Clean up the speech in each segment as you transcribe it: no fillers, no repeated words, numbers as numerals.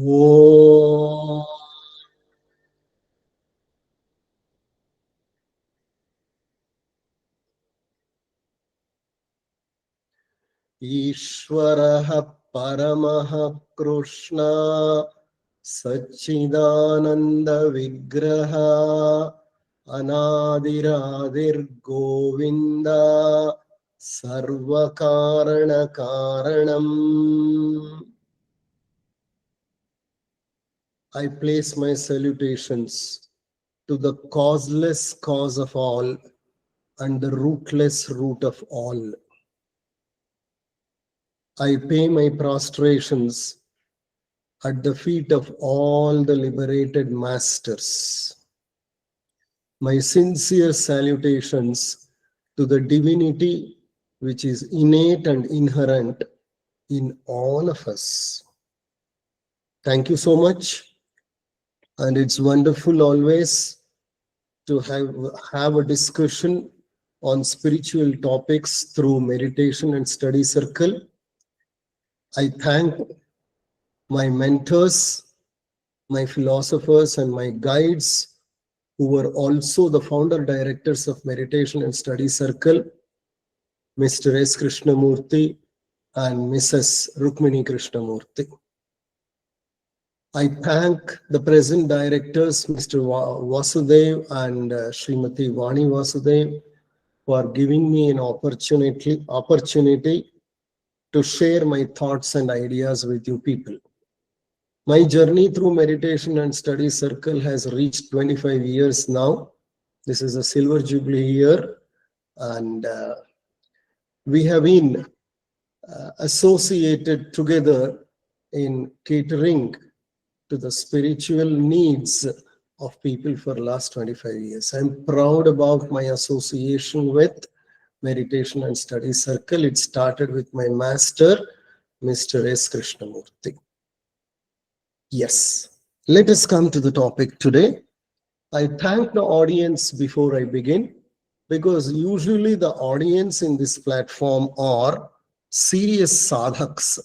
Om Ishvaraha Paramaha Krishna Satchidananda Vigraha Anadiradir Govinda Sarvakarana Karanam. I place my salutations to the causeless cause of all and the rootless root of all. I pay my prostrations at the feet of all the liberated masters. My sincere salutations to the divinity which is innate and inherent in all of us. Thank you so much. And it's wonderful always to have a discussion on spiritual topics through meditation and study circle. I thank my mentors, my philosophers, and my guides who were also the founder directors of Meditation and Study Circle, Mr. S. Krishnamurthy and Mrs. Rukmini Krishnamurthy. I thank the present directors, Mr. Vasudev and Srimati Vani Vasudev, for giving me an opportunity to share my thoughts and ideas with you people. My journey through meditation and study circle has reached 25 years now. This is a silver jubilee year, and we have been associated together in catering to the spiritual needs of people for the last 25 years. I'm proud about my association with Meditation and Study Circle. It started with my master, Mr. S. Krishnamurthy. Yes, let us come to the topic today. I thank the audience before I begin, because usually the audience in this platform are serious sadhaks.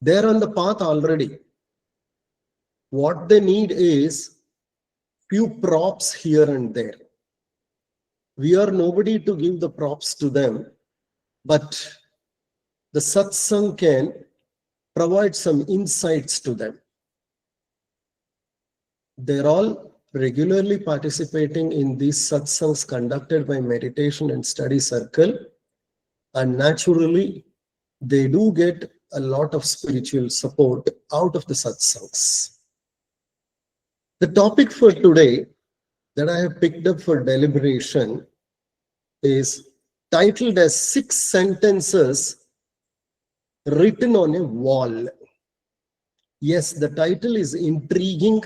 They're on the path already. What they need is few props here and there. We are nobody to give the props to them, but the satsang can provide some insights to them. They're all regularly participating in these satsangs conducted by Meditation and Study Circle, and naturally they do get a lot of spiritual support out of the satsangs. The topic for today that I have picked up for deliberation is titled as 6 sentences written on a wall. Yes, the title is intriguing,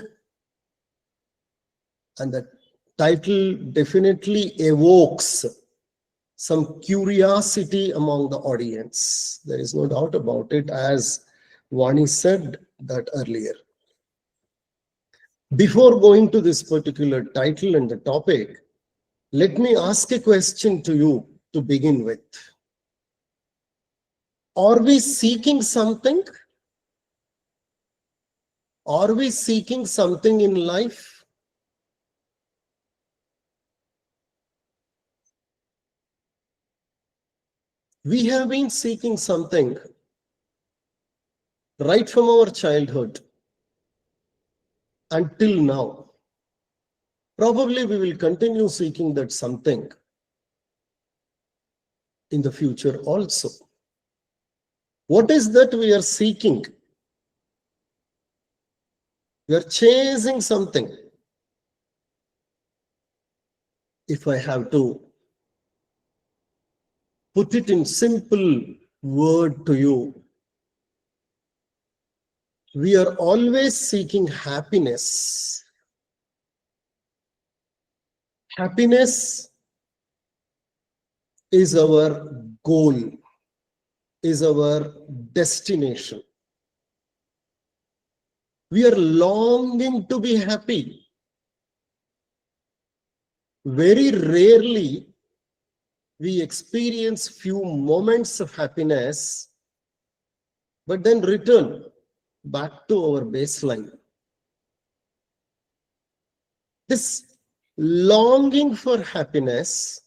and the title definitely evokes some curiosity among the audience. There is no doubt about it, as Vani said that earlier. Before going to this particular title and the topic, let me ask a question to you to begin with. Are we seeking something? Are we seeking something in life? We have been seeking something right from our childhood until now. Probably we will continue seeking that something in the future also. What is that we are seeking? We are chasing something. If I have to put it in simple word to you, we are always seeking happiness. Happiness is our goal, is our destination. We are longing to be happy. Very rarely we experience few moments of happiness, but then return back to our baseline. This longing for happiness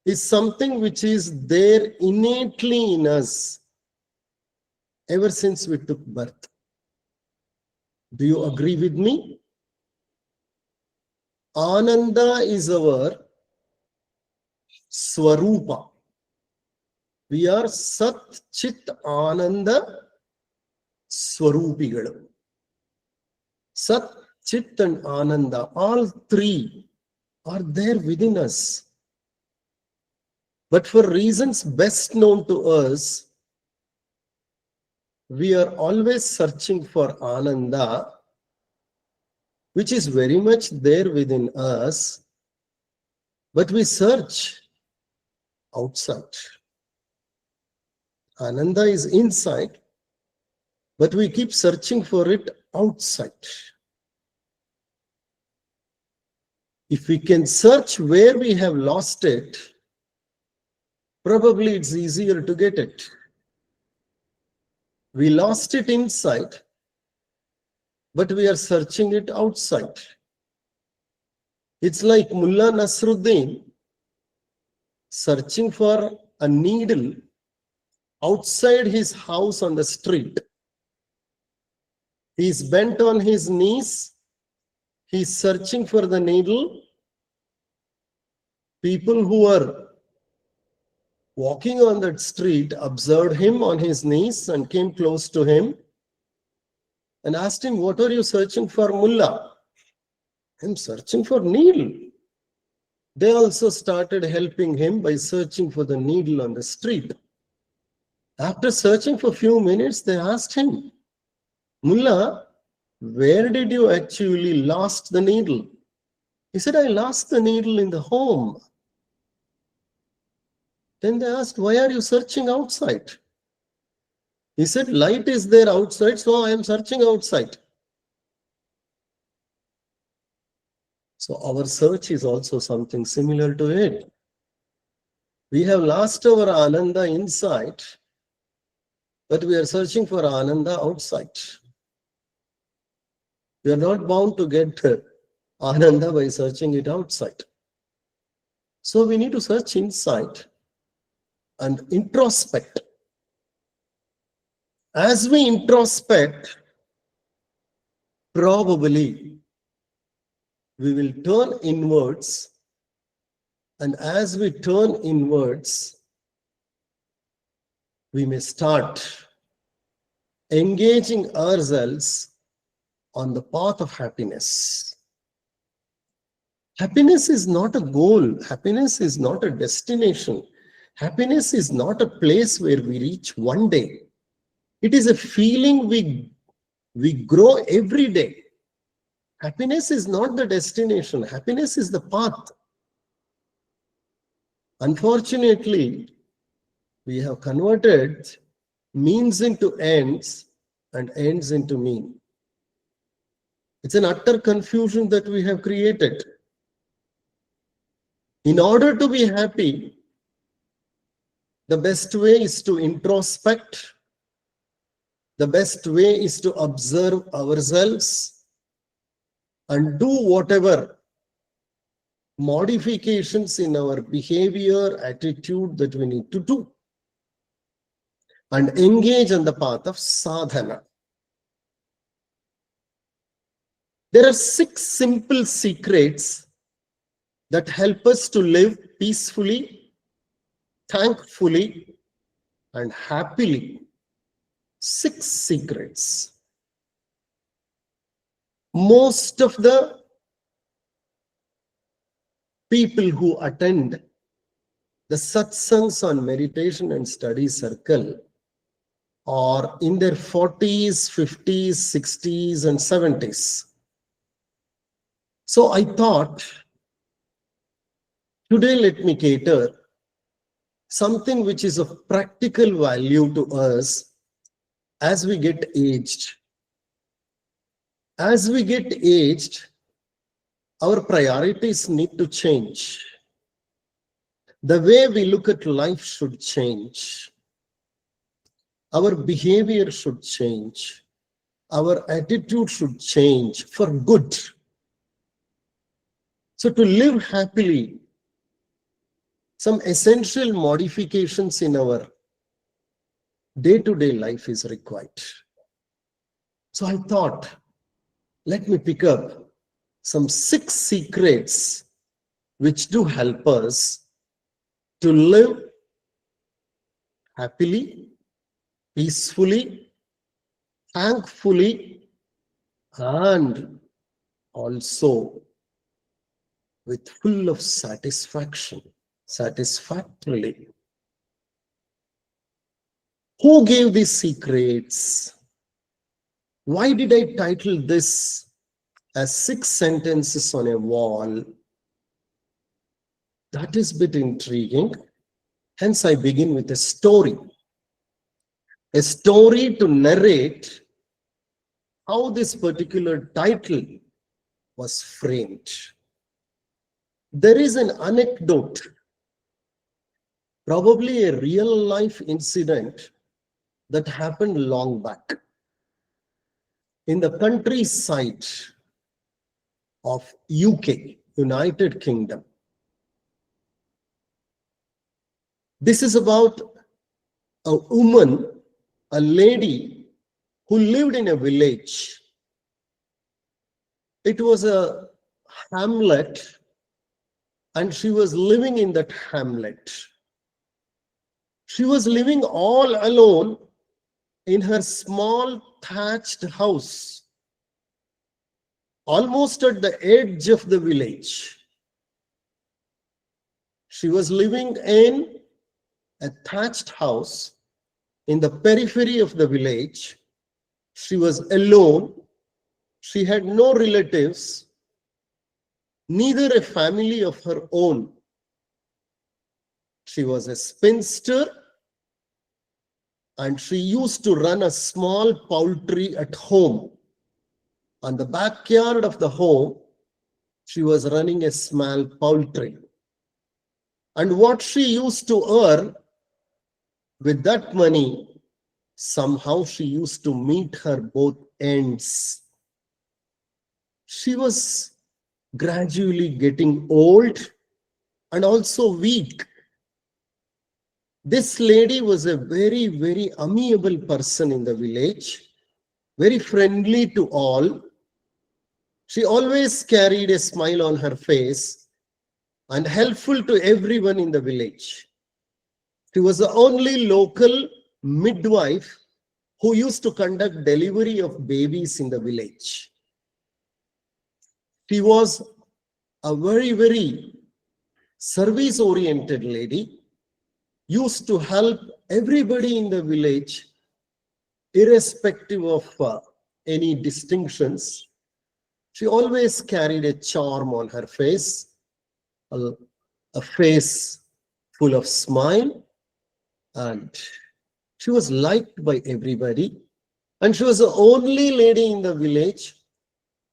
is something which is there innately in us ever since we took birth. Do you agree with me? Ananda is our Swarupa. We are Sat Chit Ananda Swarupigalu. Sat, Chit and Ananda, all three are there within us. But for reasons best known to us, we are always searching for Ananda, which is very much there within us, but we search outside. Ananda is inside, but we keep searching for it outside. If we can search where we have lost it, probably it's easier to get it. We lost it inside, but we are searching it outside. It's like Mullah Nasruddin searching for a needle outside his house on the street. He's bent on his knees. He's searching for the needle. People who are walking on that street observed him on his knees and came close to him and asked him, "What are you searching for, Mullah?" "I'm searching for needle." They also started helping him by searching for the needle on the street. After searching for a few minutes, they asked him, "Mullah, where did you actually lost the needle?" He said, "I lost the needle in the home." Then they asked, "Why are you searching outside?" He said, "Light is there outside, so I am searching outside." So our search is also something similar to it. We have lost our Ananda inside, but we are searching for Ananda outside. We are not bound to get Ananda by searching it outside. So we need to search inside and introspect. As we introspect, probably we will turn inwards, and as we turn inwards, we may start engaging ourselves on the path of happiness. Happiness is not a goal. Happiness is not a destination. Happiness is not a place where we reach one day. It is a feeling we grow every day. Happiness is not the destination. Happiness is the path. Unfortunately, we have converted means into ends and ends into mean. It's an utter confusion that we have created. In order to be happy, the best way is to introspect. The best way is to observe ourselves and do whatever modifications in our behavior, attitude that we need to do, and engage on the path of sadhana. There are 6 simple secrets that help us to live peacefully, thankfully, and happily. 6 secrets. Most of the people who attend the satsangs on meditation and study circle are in their 40s, 50s, 60s, and 70s. So I thought, today let me cater something which is of practical value to us as we get aged. As we get aged, our priorities need to change. The way we look at life should change. Our behavior should change. Our attitude should change for good. So to live happily, some essential modifications in our day-to-day life is required. So I thought, let me pick up some 6 secrets which do help us to live happily, peacefully, thankfully, and also with full of satisfaction, satisfactorily. Who gave these secrets? Why did I title this as 6 sentences on a wall? That is a bit intriguing. Hence, I begin with a story to narrate how this particular title was framed. There is an anecdote, probably a real life incident that happened long back in the countryside of UK, United Kingdom. This is about a woman, a lady who lived in a village. It was a hamlet, and she was living in that hamlet. She was living all alone in her small thatched house, almost at the edge of the village. She was living in a thatched house in the periphery of the village. She was alone. She had no relatives, neither a family of her own. She was a spinster, and she used to run a small poultry at home. On the backyard of the home, she was running a small poultry. And what she used to earn with that money, somehow she used to meet her both ends. She was gradually getting old and also weak. This lady was a very, very amiable person in the village, very friendly to all. She always carried a smile on her face and helpful to everyone in the village. She was the only local midwife who used to conduct delivery of babies in the village. She was a very, very service-oriented lady, used to help everybody in the village, irrespective of any distinctions. She always carried a charm on her face, a face full of smile, and she was liked by everybody. And she was the only lady in the village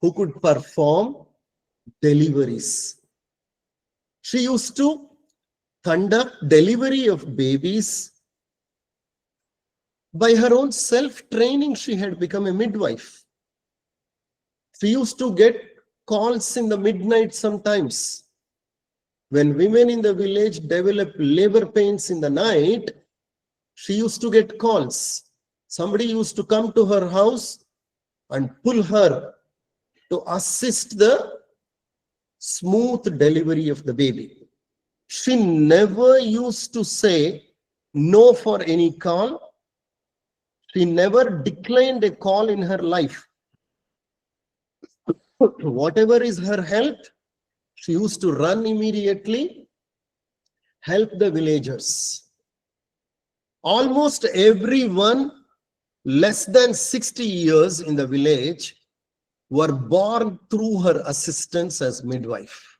who could perform deliveries. She used to conduct delivery of babies. By her own self-training, she had become a midwife. She used to get calls in the midnight sometimes. When women in the village developed labor pains in the night, she used to get calls. Somebody used to come to her house and pull her to assist the smooth delivery of the baby. She never used to say no for any call. She never declined a call in her life. Whatever is her help, she used to run immediately, help the villagers. Almost everyone less than 60 years in the village were born through her assistance as midwife.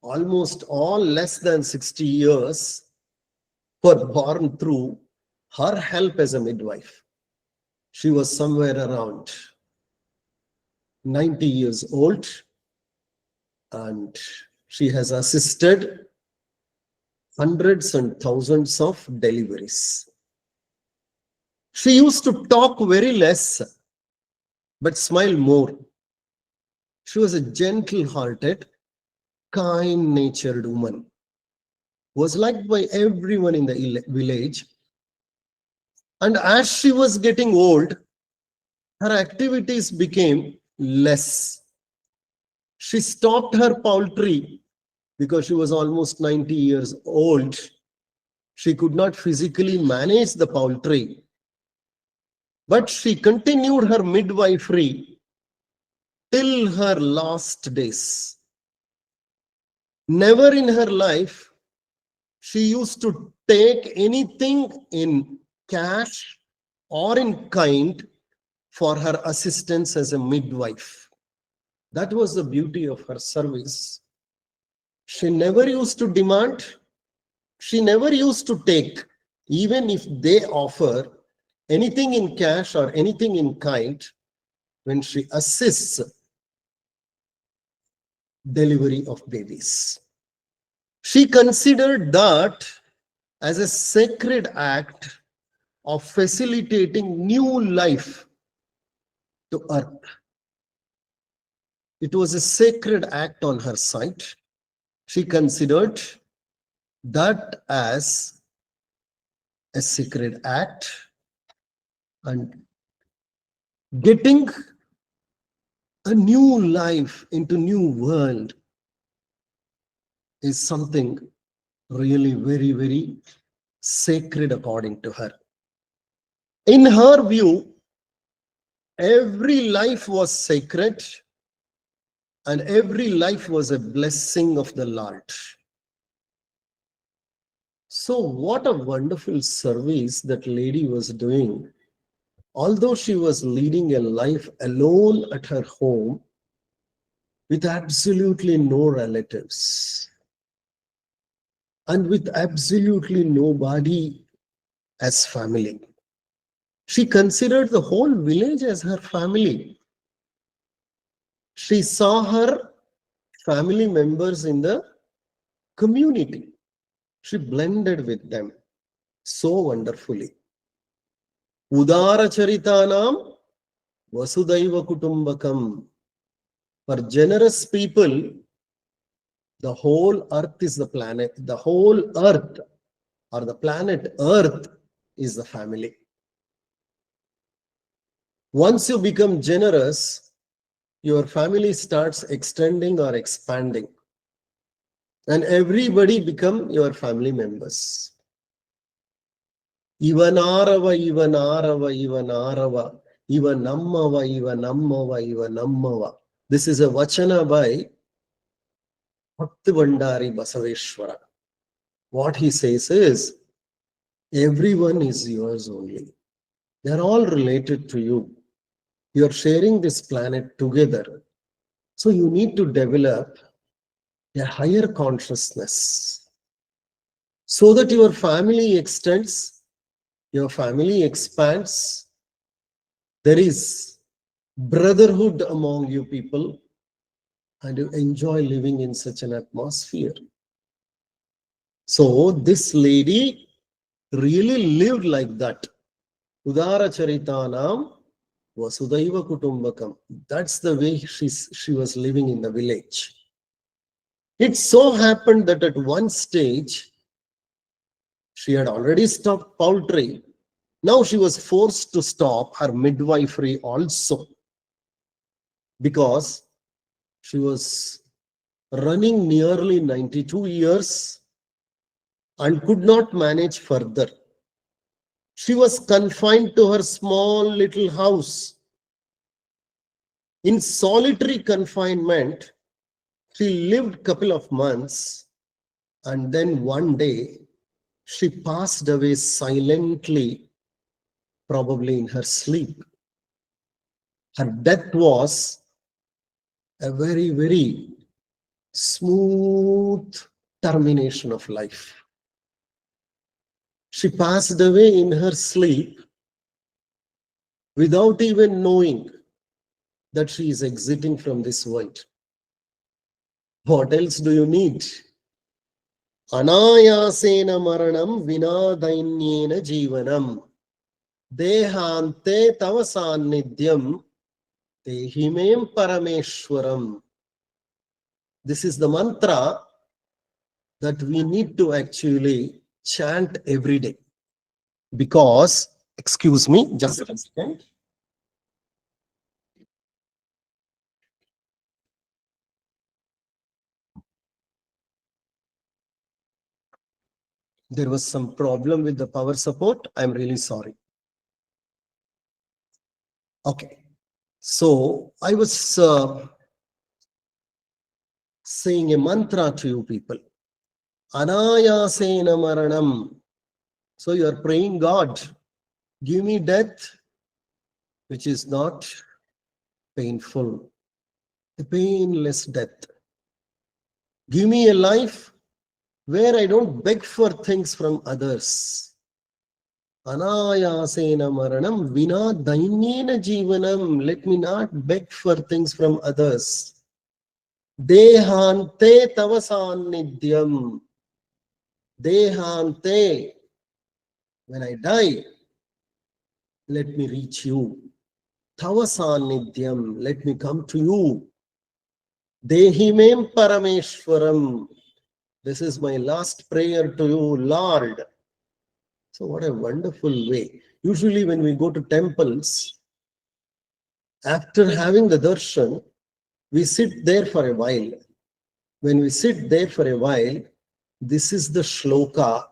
Almost all less than 60 years were born through her help as a midwife. She was somewhere around 90 years old, and she has assisted hundreds and thousands of deliveries. She used to talk very less, but smile more. She was a gentle-hearted, kind-natured woman, was liked by everyone in the village. And as she was getting old, her activities became less. She stopped her poultry because she was almost 90 years old. She could not physically manage the poultry, but she continued her midwifery till her last days. Never in her life she used to take anything in cash or in kind for her assistance as a midwife. That was the beauty of her service. She never used to demand, she never used to take, even if they offer anything in cash or anything in kind, when she assists delivery of babies. She considered that as a sacred act of facilitating new life to earth. It was a sacred act on her side. She considered that as a sacred act, and getting a new life into new world is something really very, very sacred according to her. In her view, every life was sacred and every life was a blessing of the Lord. So what a wonderful service that lady was doing. Although she was leading a life alone at her home with absolutely no relatives and with absolutely nobody as family. She considered the whole village as her family. She saw her family members in the community. She blended with them so wonderfully. Udara charitanam vasudaiva kutumbakam. For generous people, the whole earth is the planet. The whole earth or the planet earth is the family. Once you become generous, your family starts extending or expanding. And everybody become your family members. Ivanarava, Ivanarava, Ivanarava, Ivanammava, Ivanammava, Ivanammava. This is a vachana by Bhakti Bandari Basaveshwara. What he says is, everyone is yours only. They are all related to you. You are sharing this planet together. So you need to develop a higher consciousness so that your family extends, your family expands. There is brotherhood among you people, and you enjoy living in such an atmosphere. So this lady really lived like that. Udara charitanam vasudaiva kutumbakam. That's the way she was living in the village. It so happened that at one stage, she had already stopped poultry. Now she was forced to stop her midwifery also, because she was running nearly 92 years and could not manage further. She was confined to her small little house. In solitary confinement, she lived a couple of months, and then one day she passed away silently, probably in her sleep. Her death was a very, very smooth termination of life. She passed away in her sleep without even knowing that she is exiting from this world. What else do you need? Anayasena maranam vinadainyena jivanam. Dehante tava sannidhyam tehimem parameshwaram. This is the mantra that we need to actually chant every day. Because, excuse me, just a second. There was some problem with the power support. I'm really sorry. Okay. So I was saying a mantra to you people. Anayasena maranam. So you are praying, God, give me death which is not painful, a painless death. Give me a life where I don't beg for things from others. Anayasena maranam vina dainyena jivanam. Let me not beg for things from others. Dehante tava sannidhyam. Dehante. When I die, let me reach you. Tava sannidhyam. Let me come to you. Dehimem parameshwaram. This is my last prayer to you, Lord. So what a wonderful way. Usually when we go to temples, after having the darshan, we sit there for a while. When we sit there for a while, this is the shloka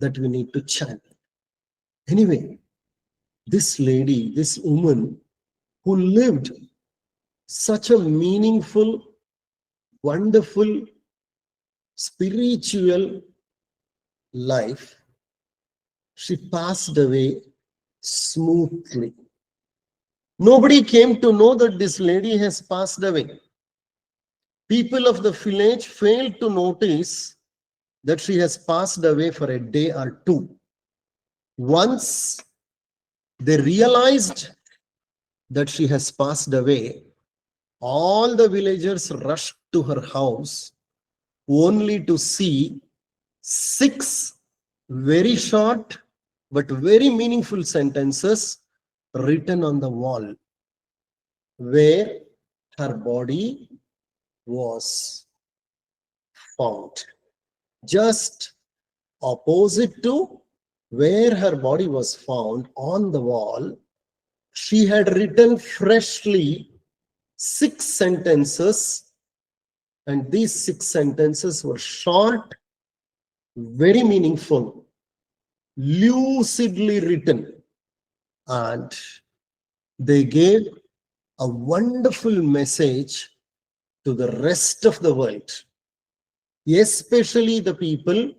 that we need to chant. Anyway, this lady, this woman who lived such a meaningful, wonderful, spiritual life, she passed away smoothly. Nobody came to know that this lady has passed away. People of the village failed to notice that she has passed away for a day or two. Once they realized that she has passed away, all the villagers rushed to her house only to see 6 very short but very meaningful sentences written on the wall where her body was found. Just opposite to where her body was found on the wall, she had written freshly 6 sentences, and these 6 sentences were short, very meaningful, lucidly written, and they gave a wonderful message to the rest of the world, especially the people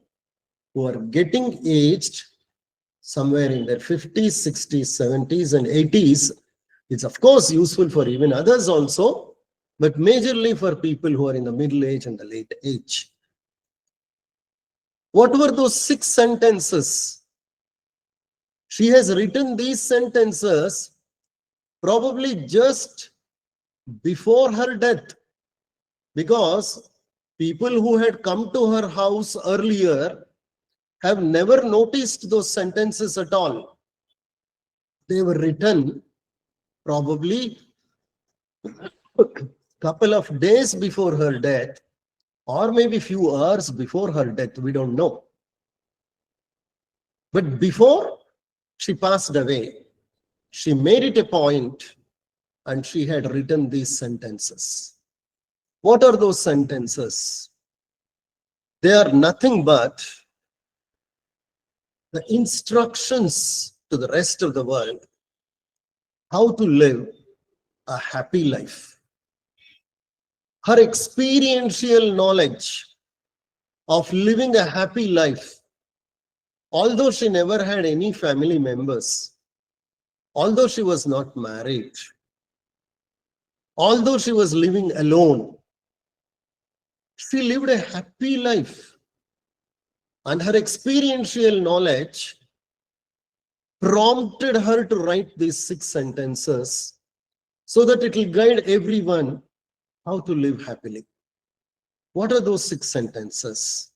who are getting aged somewhere in their 50s, 60s, 70s, and 80s. It's of course useful for even others also, but majorly for people who are in the middle age and the late age. What were those 6 sentences? She has written these sentences probably just before her death, because people who had come to her house earlier have never noticed those sentences at all. They were written probably a couple of days before her death, or maybe few hours before her death, we don't know. But before she passed away, she made it a point and she had written these sentences. What are those sentences? They are nothing but the instructions to the rest of the world how to live a happy life. Her experiential knowledge of living a happy life, although she never had any family members, although she was not married, although she was living alone, she lived a happy life. And her experiential knowledge prompted her to write these 6 sentences so that it will guide everyone how to live happily. What are those 6 sentences?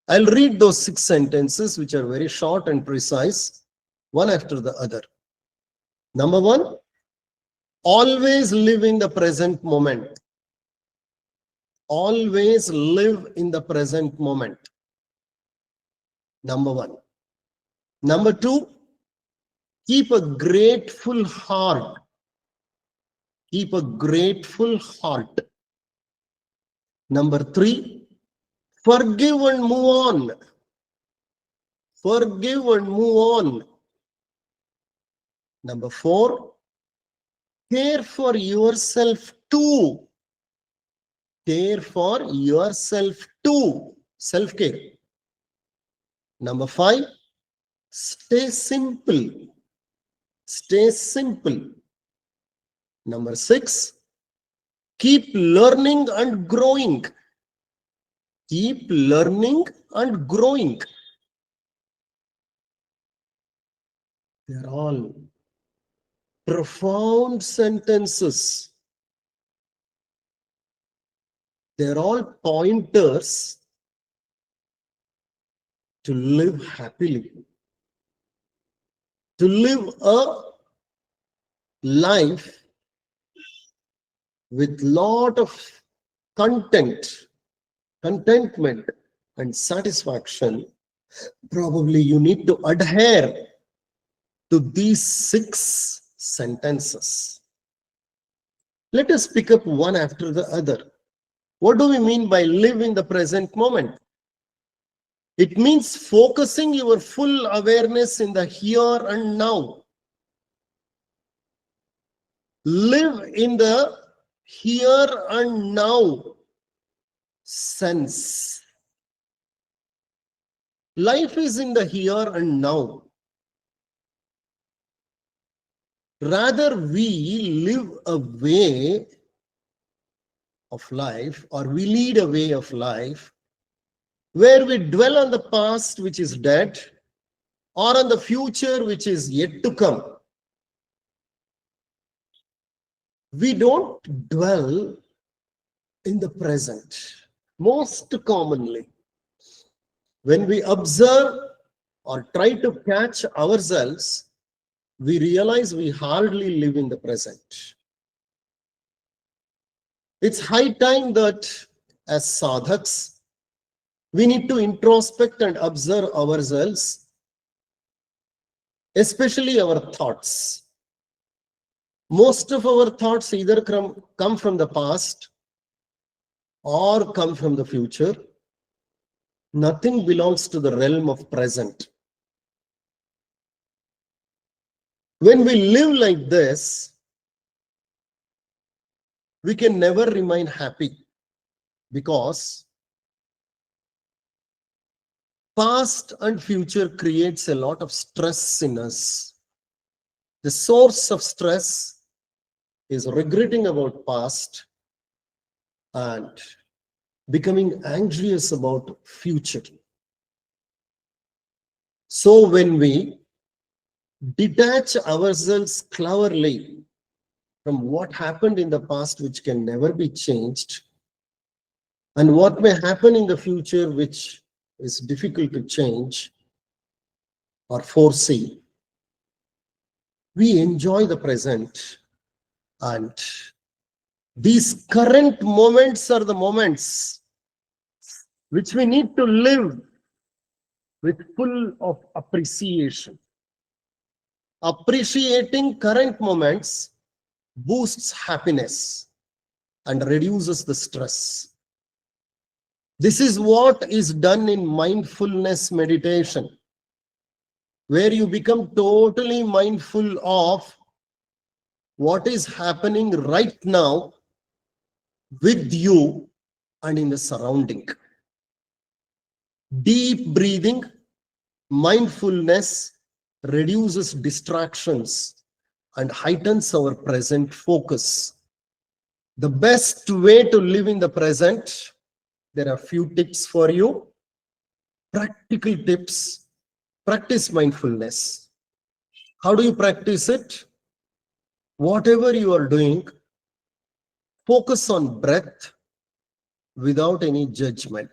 I'll read those 6 sentences, which are very short and precise. one after the other. Number one, always live in the present moment. Always live in the present moment. Number one. Number two, keep a grateful heart. Keep a grateful heart. Number three, forgive and move on. Forgive and move on. Number four, care for yourself too. Care for yourself too. Self-care. Number five, stay simple. Stay simple. Number six, keep learning and growing. Keep learning and growing. They're all profound sentences. They're all pointers to live happily, to live a life with lot of contentment and satisfaction. Probably you need to adhere to these 6 sentences. Let us pick up one after the other. What do we mean by live in the present moment? It means focusing your full awareness in the here and now. Live in the here and now sense. Life is in the here and now. Rather, we live a way of life, or we lead a way of life where we dwell on the past, which is dead, or on the future, which is yet to come. We don't dwell in the present. Most commonly, when we observe or try to catch ourselves, we realize we hardly live in the present. It's high time that as sadhaks, we need to introspect and observe ourselves, especially our thoughts. Most of our thoughts either come from the past or come from the future. Nothing belongs to the realm of present. When we live like this, we can never remain happy, because past and future creates a lot of stress in us. The source of stress is regretting about past and becoming anxious about future. So when we detach ourselves cleverly from what happened in the past, which can never be changed, and what may happen in the future, which is difficult to change or foresee, we enjoy the present. And these current moments are the moments which we need to live with full of appreciation. Appreciating current moments boosts happiness and reduces the stress. This is what is done in mindfulness meditation, where you become totally mindful of what is happening right now with you and in the surrounding. Deep breathing, mindfulness reduces distractions and heightens our present focus. The best way to live in the present, there are few tips for you. Practical tips. Practice mindfulness. How do you practice it? Whatever you are doing, focus on breath without any judgment.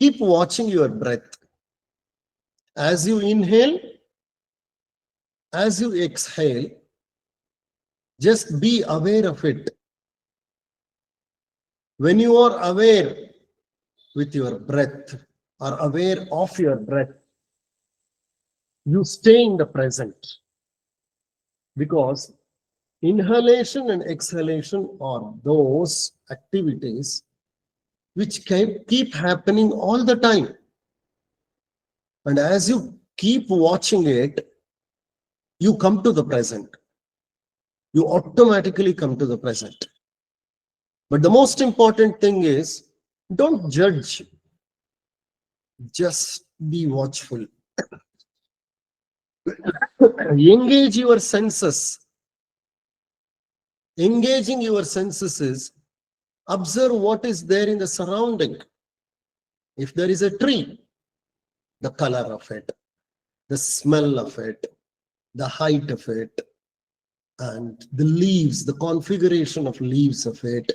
Keep watching your breath. As you inhale, As you exhale, just be aware of it. When you are aware with your breath or aware of your breath, you stay in the present, because inhalation and exhalation are those activities which keep happening all the time. And as you keep watching it, you come to the present. You automatically come to the present. But the most important thing is, don't judge, just be watchful. Engage your senses. Engaging your senses is observe what is there in the surrounding. If there is a tree, the color of it, the smell of it, the height of it, and the leaves, the configuration of leaves of it.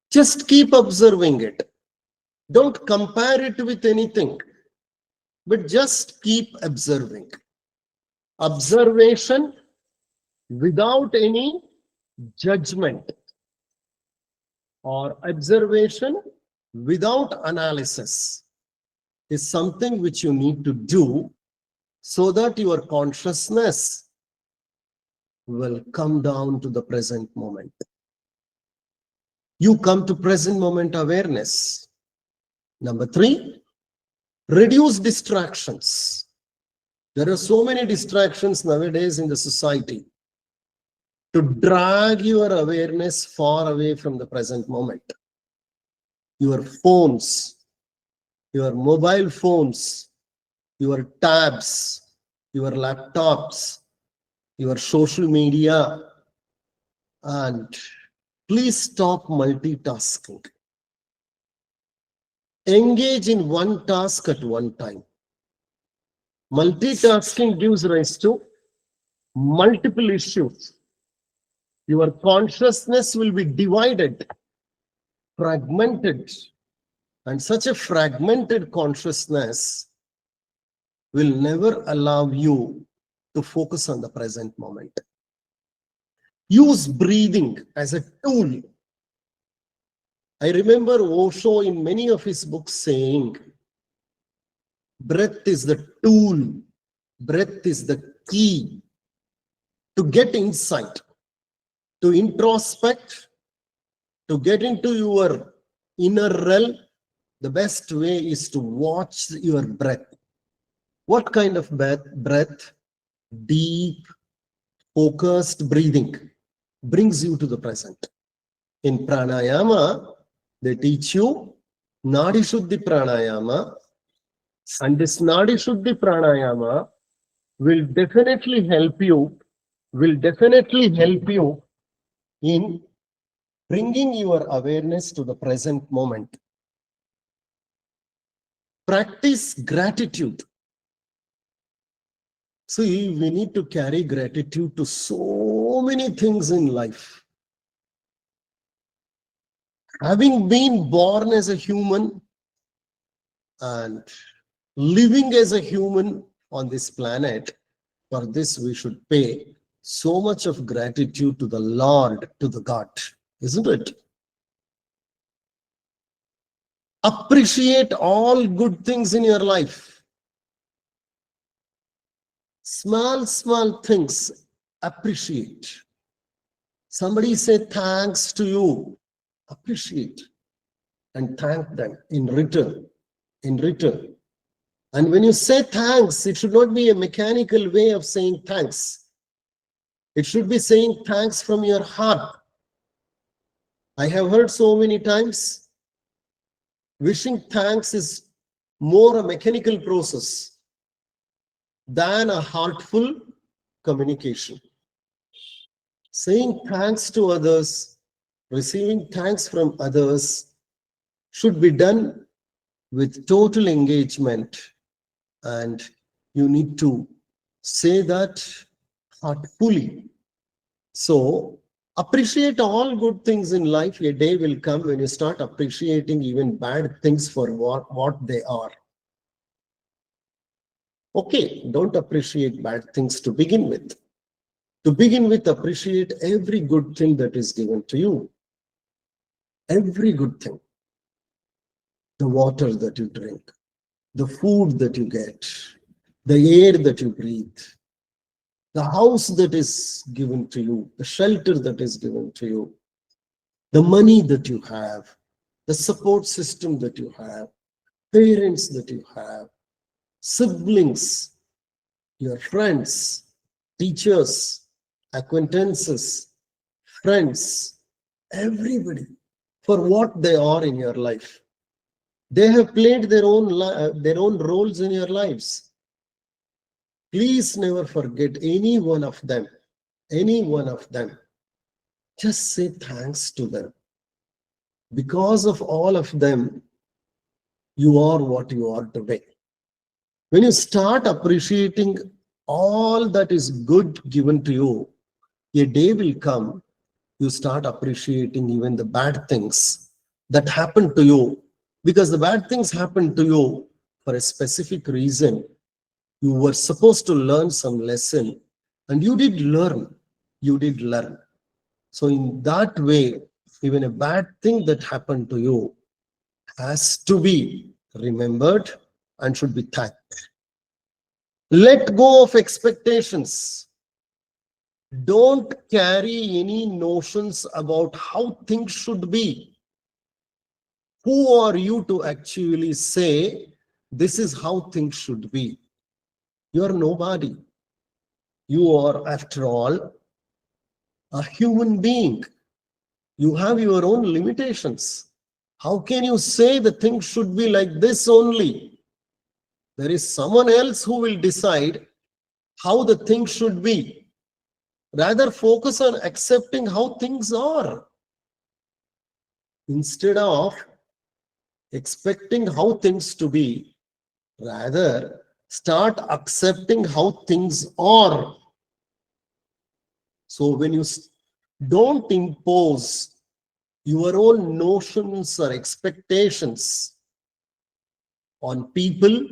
Just keep observing it. Don't compare it with anything, but just keep observing. Observation without any judgment, or observation without analysis, is something which you need to do so that your consciousness will come down to the present moment. You come to present moment awareness. Number 3, reduce distractions. There are so many distractions nowadays in the society to drag your awareness far away from the present moment. Your phones, your mobile phones, your tabs, your laptops, your social media, and please stop multitasking. Engage in one task at one time. Multitasking gives rise to multiple issues. Your consciousness will be divided, fragmented, and such a fragmented consciousness will never allow you to focus on the present moment. Use breathing as a tool. I remember Osho in many of his books saying, breath is the tool, breath is the key to get insight, to introspect, to get into your inner realm. The best way is to watch your breath. What kind of breath? Deep, focused breathing brings you to the present. In pranayama, they teach you Nadi Shuddhi pranayama, and this Nadi Shuddhi pranayama will definitely help you in bringing your awareness to the present moment. Practice gratitude. See, we need to carry gratitude to so many things in life. Having been born as a human and living as a human on this planet, for this we should pay so much of gratitude to the Lord, to the God, isn't it? Appreciate all good things in your life. Small things, appreciate. Somebody say thanks to you, appreciate and thank them in return. And when you say thanks, it should not be a mechanical way of saying thanks. It should be saying thanks from your heart. I have heard so many times, wishing thanks is more a mechanical process than a heartful communication. Saying thanks to others, receiving thanks from others should be done with total engagement, and you need to say that heartfully. So appreciate all good things in life. A day will come when you start appreciating even bad things for what they are. Okay, don't appreciate bad things to begin with. To begin with, appreciate every good thing that is given to you. Every good thing. The water that you drink, the food that you get, the air that you breathe, the house that is given to you, the shelter that is given to you, the money that you have, the support system that you have, parents that you have, siblings, your friends, teachers, acquaintances, friends, everybody, for what they are in your life. They have played their own roles in your lives. Please never forget any one of them. Any one of them. Just say thanks to them. Because of all of them, you are what you are today. When you start appreciating all that is good given to you, a day will come, you start appreciating even the bad things that happen to you. Because the bad things happen to you for a specific reason. You were supposed to learn some lesson, and you did learn. You did learn. So in that way, even a bad thing that happened to you has to be remembered and should be thanked. Let go of expectations. Don't carry any notions about how things should be. Who are you to actually say this is how things should be? You are nobody. You are, after all, a human being. You have your own limitations. How can you say the things should be like this only? There is someone else who will decide how the things should be. Rather, focus on accepting how things are instead of expecting how things to be. Rather, start accepting how things are. So when you don't impose your own notions or expectations on people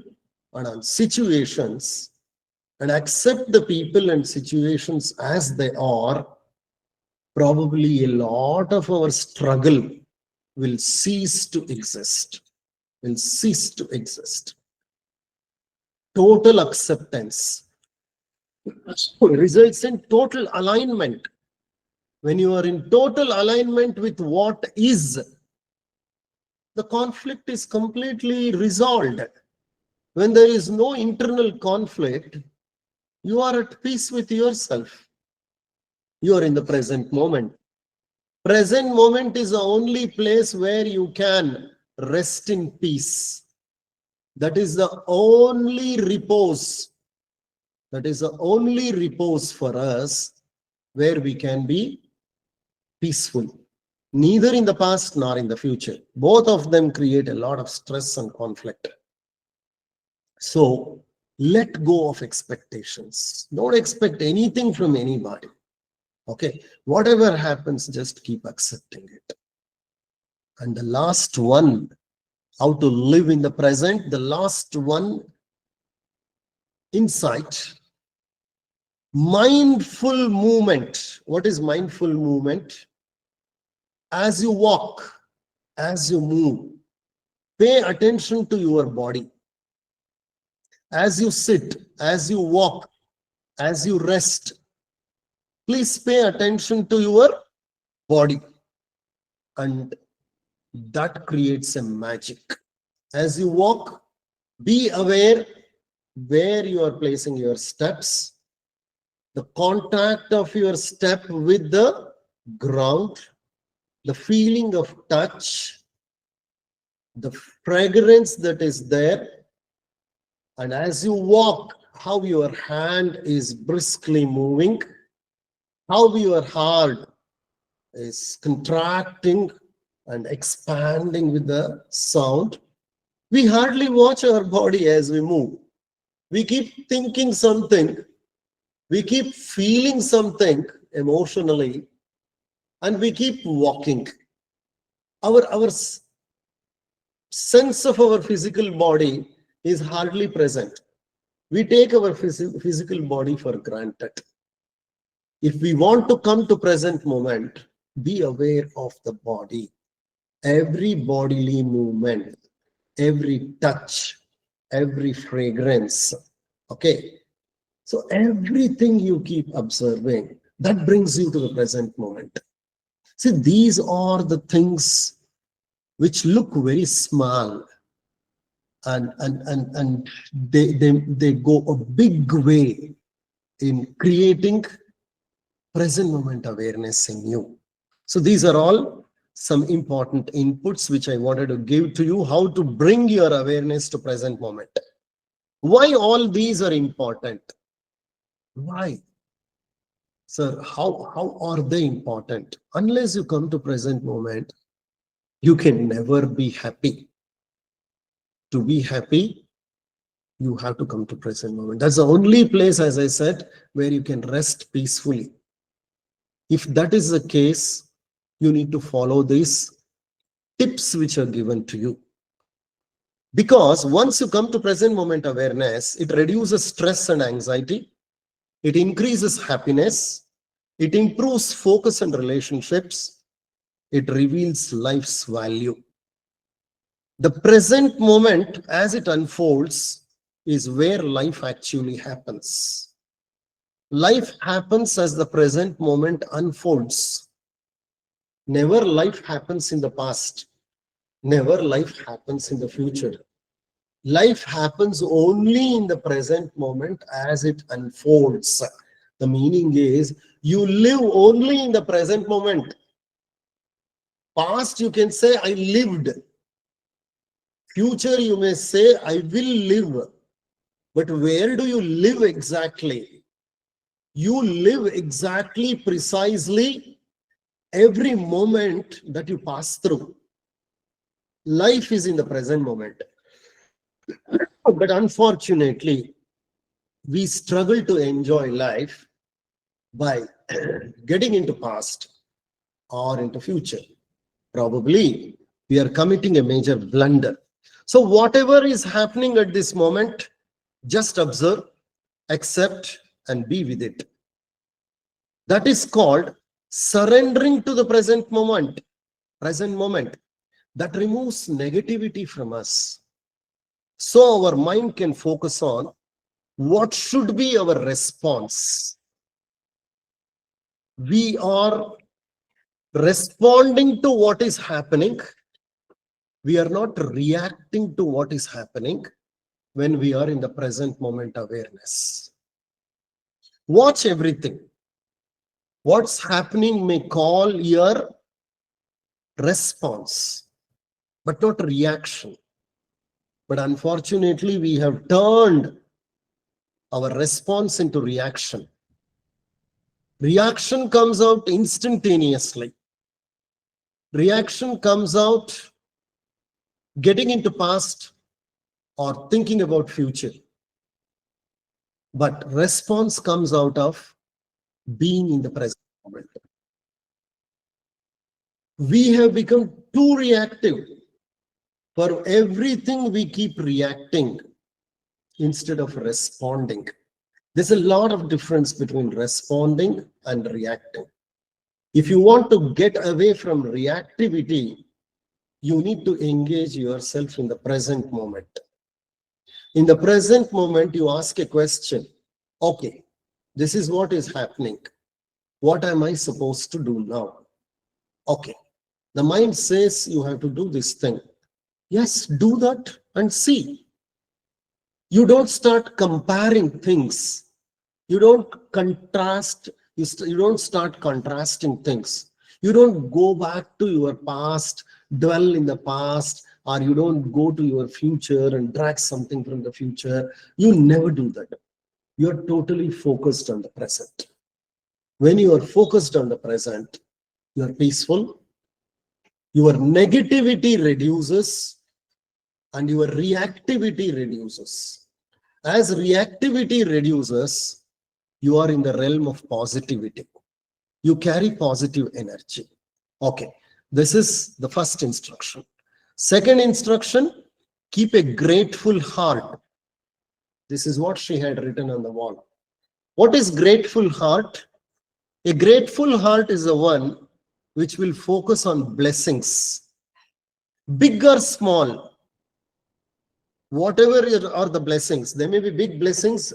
and on situations, and accept the people and situations as they are, probably a lot of our struggle will cease to exist. Will cease to exist. Total acceptance results in total alignment. When you are in total alignment with what is, the conflict is completely resolved. When there is no internal conflict, you are at peace with yourself. You are in the present moment. Present moment is the only place where you can rest in peace. That is the only repose. That is the only repose for us where we can be peaceful. Neither in the past nor in the future. Both of them create a lot of stress and conflict. So let go of expectations. Don't expect anything from anybody. Okay, whatever happens, just keep accepting it. And the last one, how to live in the present, the last one, insight. Mindful movement. What is mindful movement? As you walk, as you move, pay attention to your body. As you sit, as you walk, as you rest, please pay attention to your body. And that creates a magic. As you walk, be aware where you are placing your steps, the contact of your step with the ground, the feeling of touch, the fragrance that is there, and as you walk, how your hand is briskly moving, how your heart is contracting and expanding with the sound. We hardly watch our body as we move. We keep thinking something, we keep feeling something emotionally, and we keep walking. Our sense of our physical body is hardly present. We take our physical body for granted. If we want to come to present moment, be aware of the body. Every bodily movement, every touch, every fragrance. Okay. So everything you keep observing, that brings you to the present moment. See, these are the things which look very small, and they go a big way in creating present moment awareness in you. So these are all some important inputs which I wanted to give to you, how to bring your awareness to present moment. Why all these are important? Why? Sir, how are they important? Unless you come to present moment, you can never be happy. To be happy, you have to come to present moment. That's the only place, as I said, where you can rest peacefully. If that is the case, you need to follow these tips which are given to you. Because once you come to present moment awareness, it reduces stress and anxiety. It increases happiness. It improves focus and relationships. It reveals life's value. The present moment, as it unfolds, is where life actually happens. Life happens as the present moment unfolds. Never life happens in the past. Never life happens in the future. Life happens only in the present moment as it unfolds. The meaning is you live only in the present moment. Past, you can say, I lived. Future, you may say, I will live. But where do you live exactly? You live exactly, precisely every moment that you pass through. Life is in the present moment. But unfortunately, we struggle to enjoy life by getting into past or into future. Probably we are committing a major blunder. So whatever is happening at this moment, just observe, accept, and be with it. That is called surrendering to the present moment. Present moment. That removes negativity from us. So our mind can focus on what should be our response. We are responding to what is happening. We are not reacting to what is happening when we are in the present moment awareness. Watch everything. What's happening may call your response, but not reaction. But unfortunately, we have turned our response into reaction. Reaction comes out instantaneously. Reaction comes out getting into past or thinking about future. But response comes out of being in the present moment. We have become too reactive. For everything, we keep reacting instead of responding. There's a lot of difference between responding and reacting. If you want to get away from reactivity, you need to engage yourself in the present moment. In the present moment, you ask a question. Okay, this is what is happening. What am I supposed to do now? Okay, the mind says you have to do this thing. Yes, do that and see. You don't start comparing things. You don't contrast. You don't start contrasting things. You don't go back to your past, dwell in the past, or you don't go to your future and drag something from the future. You never do that. You're totally focused on the present. When you are focused on the present, you are peaceful. Your negativity reduces and your reactivity reduces. As reactivity reduces, you are in the realm of positivity. You carry positive energy. Okay, this is the first instruction. Second instruction, keep a grateful heart. This is what she had written on the wall. What is grateful heart? A grateful heart is the one which will focus on blessings, big or small, whatever are the blessings. There may be big blessings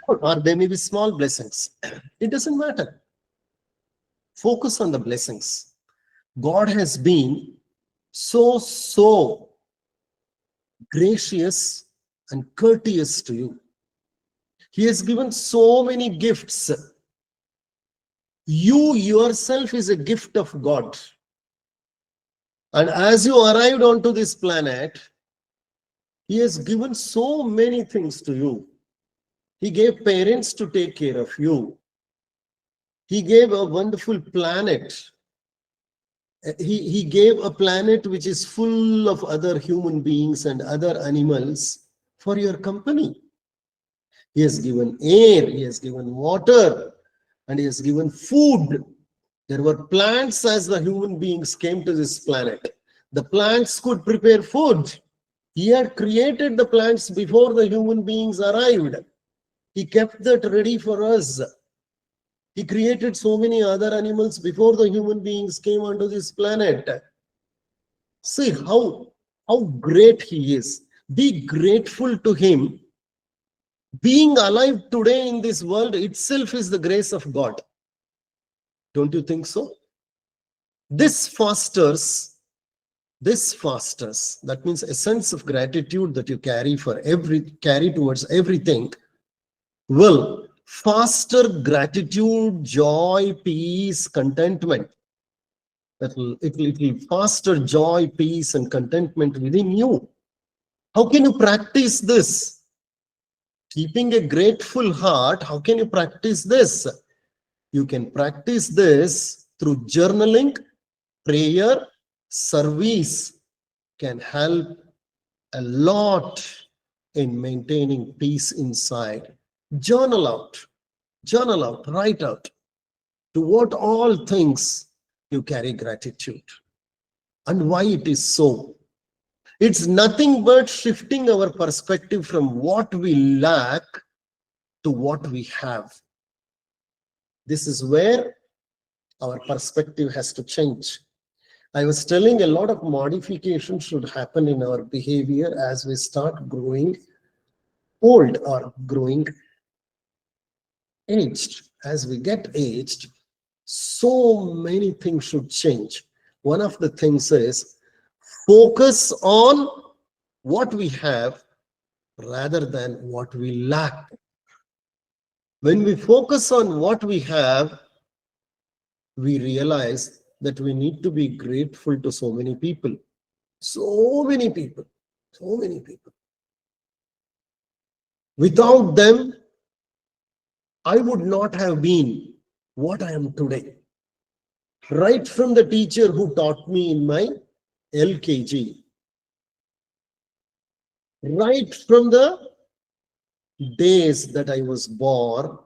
or there may be small blessings. It doesn't matter. Focus on the blessings. God has been so gracious and courteous to you. He has given so many gifts. You yourself is a gift of God. And as you arrived onto this planet, He has given so many things to you. He gave parents to take care of you. He gave a wonderful planet. He gave a planet which is full of other human beings and other animals for your company. He has given air, He has given water, and He has given food. There were plants as the human beings came to this planet. The plants could prepare food. He had created the plants before the human beings arrived. He kept that ready for us. He created so many other animals before the human beings came onto this planet. See how great He is. Be grateful to Him. Being alive today in this world itself is the grace of God. Don't you think so? This fosters, that means a sense of gratitude that you carry towards everything, will foster gratitude, joy, peace, contentment. It will foster joy, peace, and contentment within you. How can you practice this? Keeping a grateful heart, how can you practice this? You can practice this through journaling, prayer, service can help a lot in maintaining peace inside. Journal out, write out. Toward all things, you carry gratitude. And why it is so? It's nothing but shifting our perspective from what we lack to what we have. This is where our perspective has to change. I was telling a lot of modification should happen in our behavior as we start growing old or growing aged. As we get aged, so many things should change. One of the things is focus on what we have rather than what we lack. When we focus on what we have, we realize that we need to be grateful to so many people. So many people. Without them, I would not have been what I am today. Right from the teacher who taught me in my LKG, right from the days that I was born,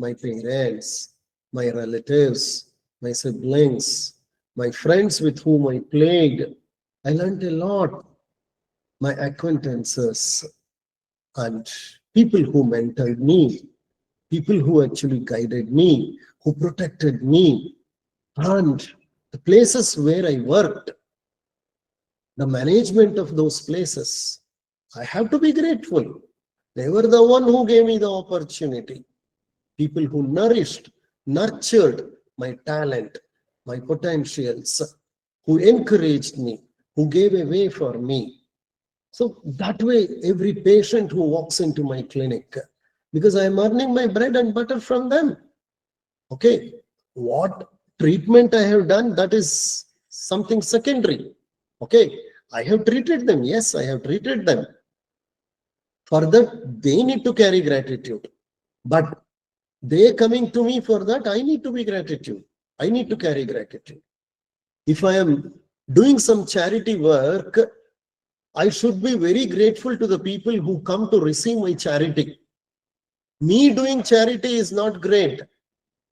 my parents, my relatives, my siblings, my friends with whom I played, I learned a lot. My acquaintances and people who mentored me, people who actually guided me, who protected me, and the places where I worked, the management of those places, I have to be grateful. They were the one who gave me the opportunity. People who nurtured my talent, my potentials, who encouraged me, who gave a way for me. So that way, every patient who walks into my clinic, because I am earning my bread and butter from them. Okay, what treatment I have done, that is something secondary. Okay, I have treated them. Yes, I have treated them. For that, they need to carry gratitude. But they coming to me for that, I need to be gratitude. I need to carry gratitude. If I am doing some charity work, I should be very grateful to the people who come to receive my charity. Me doing charity is not great.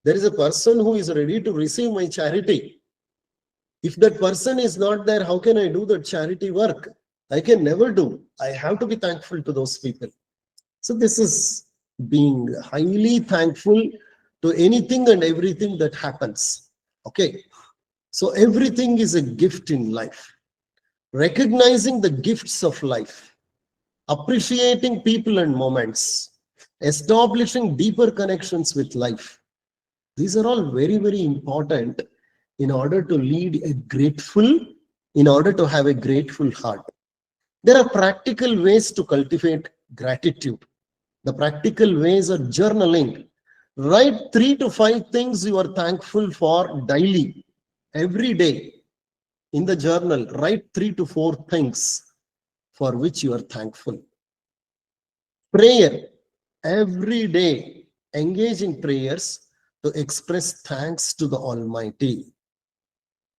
There is a person who is ready to receive my charity. If that person is not there, how can I do that charity work? I can never do. I have to be thankful to those people. So this is being highly thankful to anything and everything that happens. Okay. So everything is a gift in life. Recognizing the gifts of life, appreciating people and moments, establishing deeper connections with life. These are all very, very important in order to lead a grateful, in order to have a grateful heart. There are practical ways to cultivate gratitude. The practical ways are journaling. Write 3 to 5 things you are thankful for daily, every day. In the journal, write 3 to 4 things for which you are thankful. Prayer, every day, engage in prayers to express thanks to the Almighty.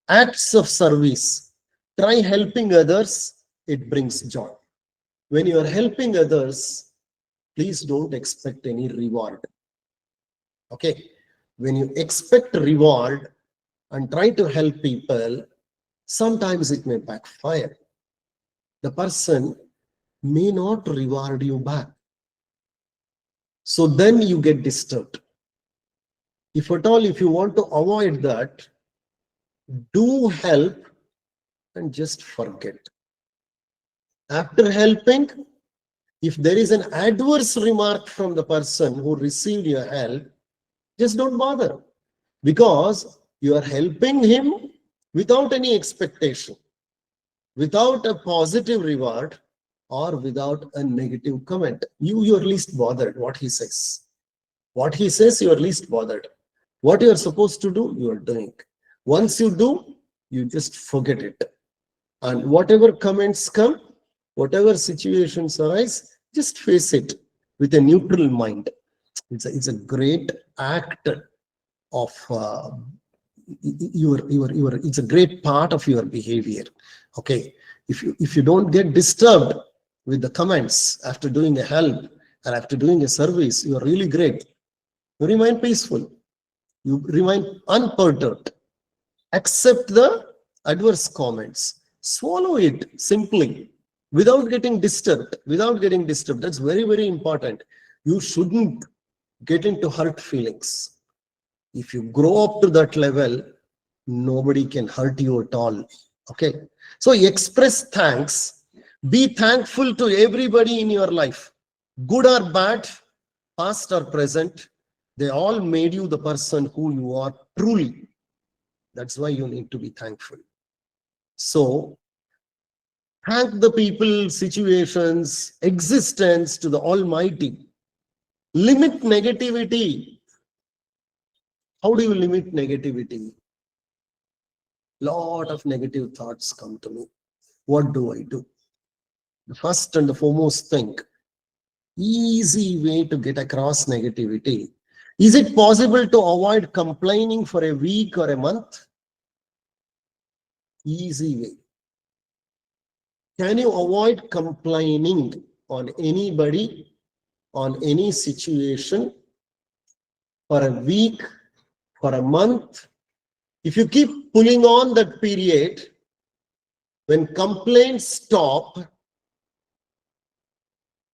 Acts of service, try helping others, it brings joy. When you are helping others, please don't expect any reward. Okay, when you expect reward and try to help people, sometimes it may backfire. The person may not reward you back. So then you get disturbed. If at all, if you want to avoid that, do help and just forget. After helping, if there is an adverse remark from the person who received your help, just don't bother, because you are helping him without any expectation, without a positive reward, or without a negative comment. You are least bothered what he says. What he says, you are least bothered. What you are supposed to do, you are doing. Once you do, you just forget it. And whatever comments come, whatever situations arise, just face it with a neutral mind. It's a great act of it's a great part of your behavior. Okay, if you don't get disturbed with the comments after doing a help and after doing a service, you are really great. You remain peaceful, you remain unperturbed. Accept the adverse comments, swallow it simply, without getting disturbed. That's very, very important. You shouldn't get into hurt feelings. If you grow up to that level, nobody can hurt you at all. Okay, so express thanks. Be thankful to everybody in your life, good or bad, past or present. They all made you the person who you are truly. That's why you need to be thankful. So thank the people, situations, existence to the Almighty. Limit negativity. How do you limit negativity? Lot of negative thoughts come to me. What do I do? The first and the foremost thing, easy way to get across negativity. Is it possible to avoid complaining for a week or a month? Easy way. Can you avoid complaining on anybody, on any situation for a week, for a month? If you keep pulling on that period, when complaints stop,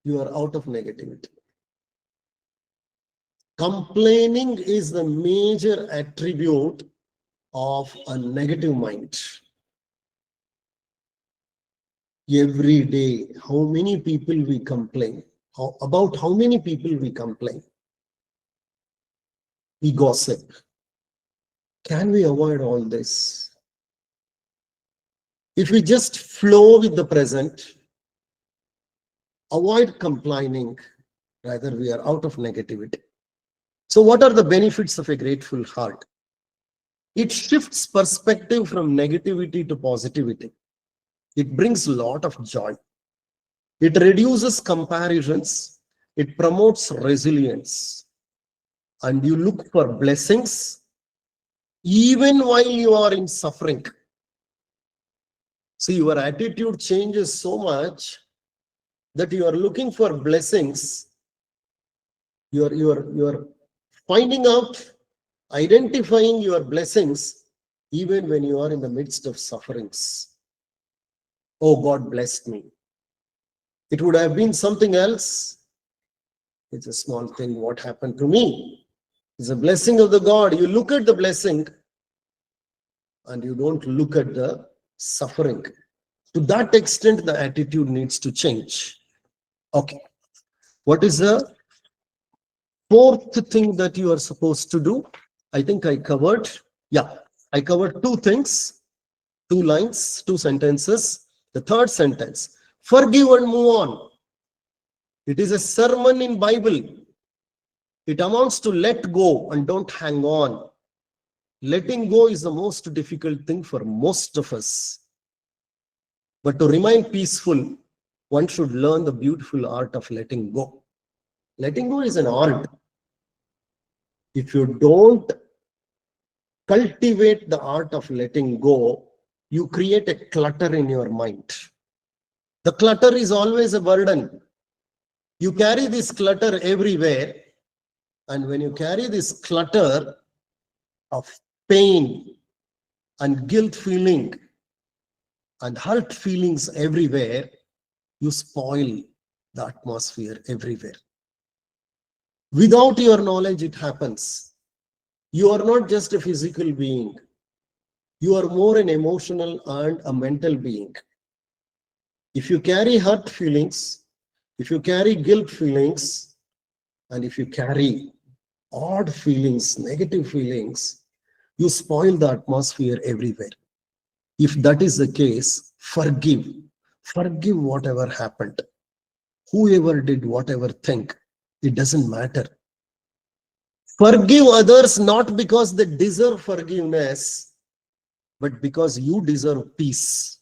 you are out of negativity. Complaining is the major attribute of a negative mind. Every day, how many people we complain? About how many people we complain? We gossip. Can we avoid all this? If we just flow with the present, avoid complaining, rather we are out of negativity. So what are the benefits of a grateful heart? It shifts perspective from negativity to positivity. It brings a lot of joy. It reduces comparisons. It promotes resilience. And you look for blessings even while you are in suffering. See, your attitude changes so much that you are looking for blessings. You are finding out, identifying your blessings even when you are in the midst of sufferings. Oh, God blessed me. It would have been something else. It's a small thing. What happened to me? It's a blessing of the God. You look at the blessing and you don't look at the suffering. To that extent, the attitude needs to change. Okay. What is the fourth thing that you are supposed to do? I think I covered. Yeah, I covered two things, two lines, two sentences. The third sentence, forgive and move on. It is a sermon in Bible. It amounts to let go and don't hang on. Letting go is the most difficult thing for most of us. But to remain peaceful, one should learn the beautiful art of letting go. Letting go is an art. If you don't cultivate the art of letting go, you create a clutter in your mind. The clutter is always a burden. You carry this clutter everywhere. And when you carry this clutter of pain and guilt feeling and hurt feelings everywhere, you spoil the atmosphere everywhere. Without your knowledge, it happens. You are not just a physical being. You are more an emotional and a mental being. If you carry hurt feelings, if you carry guilt feelings, and if you carry odd feelings, negative feelings, you spoil the atmosphere everywhere. If that is the case, forgive. Forgive whatever happened. Whoever did whatever thing, it doesn't matter. Forgive others not because they deserve forgiveness, but because you deserve peace.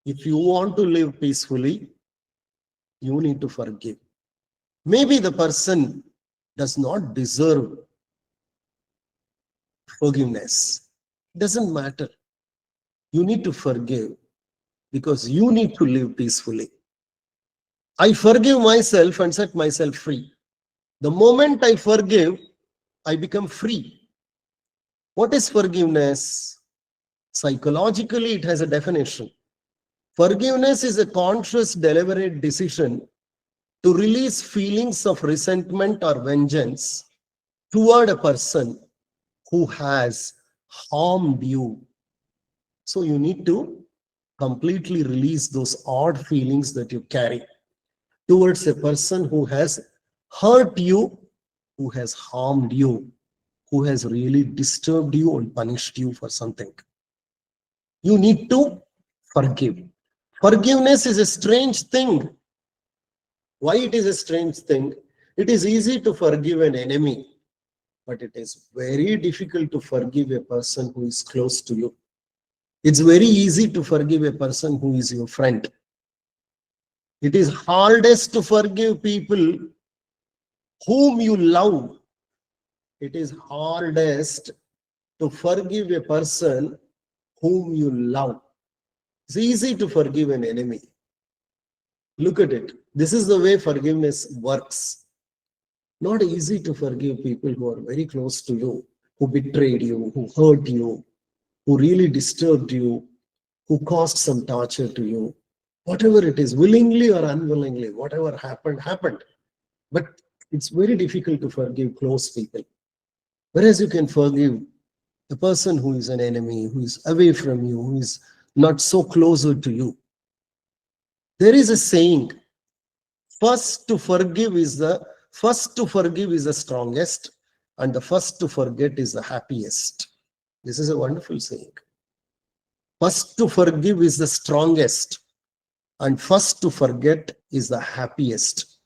If you want to live peacefully, you need to forgive. Maybe the person does not deserve forgiveness. It doesn't matter. You need to forgive because you need to live peacefully. I forgive myself and set myself free. The moment I forgive, I become free. What is forgiveness? Psychologically, it has a definition. Forgiveness is a conscious, deliberate decision to release feelings of resentment or vengeance toward a person who has harmed you. So you need to completely release those odd feelings that you carry towards a person who has hurt you, who has harmed you, who has really disturbed you and punished you for something. You need to forgive. Forgiveness is a strange thing. Why it is a strange thing? It is easy to forgive an enemy, but it is very difficult to forgive a person who is close to you. It's very easy to forgive a person who is your friend. It is hardest to forgive people whom you love. It is hardest to forgive a person whom you love. It's easy to forgive an enemy. Look at it. This is the way forgiveness works. Not easy to forgive people who are very close to you, who betrayed you, who hurt you, who really disturbed you, who caused some torture to you. Whatever it is, willingly or unwillingly, whatever happened, happened. But it's very difficult to forgive close people. Whereas you can forgive a person who is an enemy, who is away from you, who is not so closer to you. There is a saying, first to forgive is the strongest, and the first to forget is the happiest. This is a wonderful saying. First to forgive is the strongest, and first to forget is the happiest.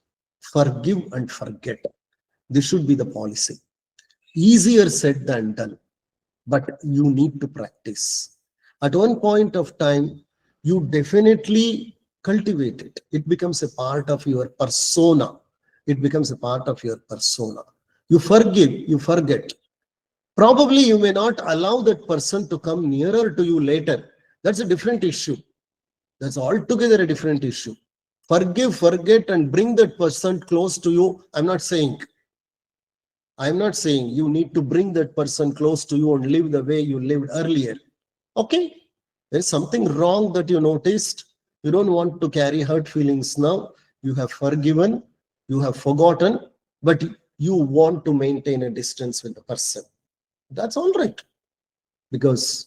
Forgive and forget. This should be the policy. Easier said than done, but you need to practice. At one point of time, you definitely cultivate it. It becomes a part of your persona. It becomes a part of your persona. You forgive, you forget. Probably you may not allow that person to come nearer to you later. That's a different issue. That's altogether a different issue. Forgive, forget, and bring that person close to you. I'm not saying you need to bring that person close to you and live the way you lived earlier. Okay, there's something wrong that you noticed. You don't want to carry hurt feelings now. You have forgiven, you have forgotten, but you want to maintain a distance with the person. That's all right. Because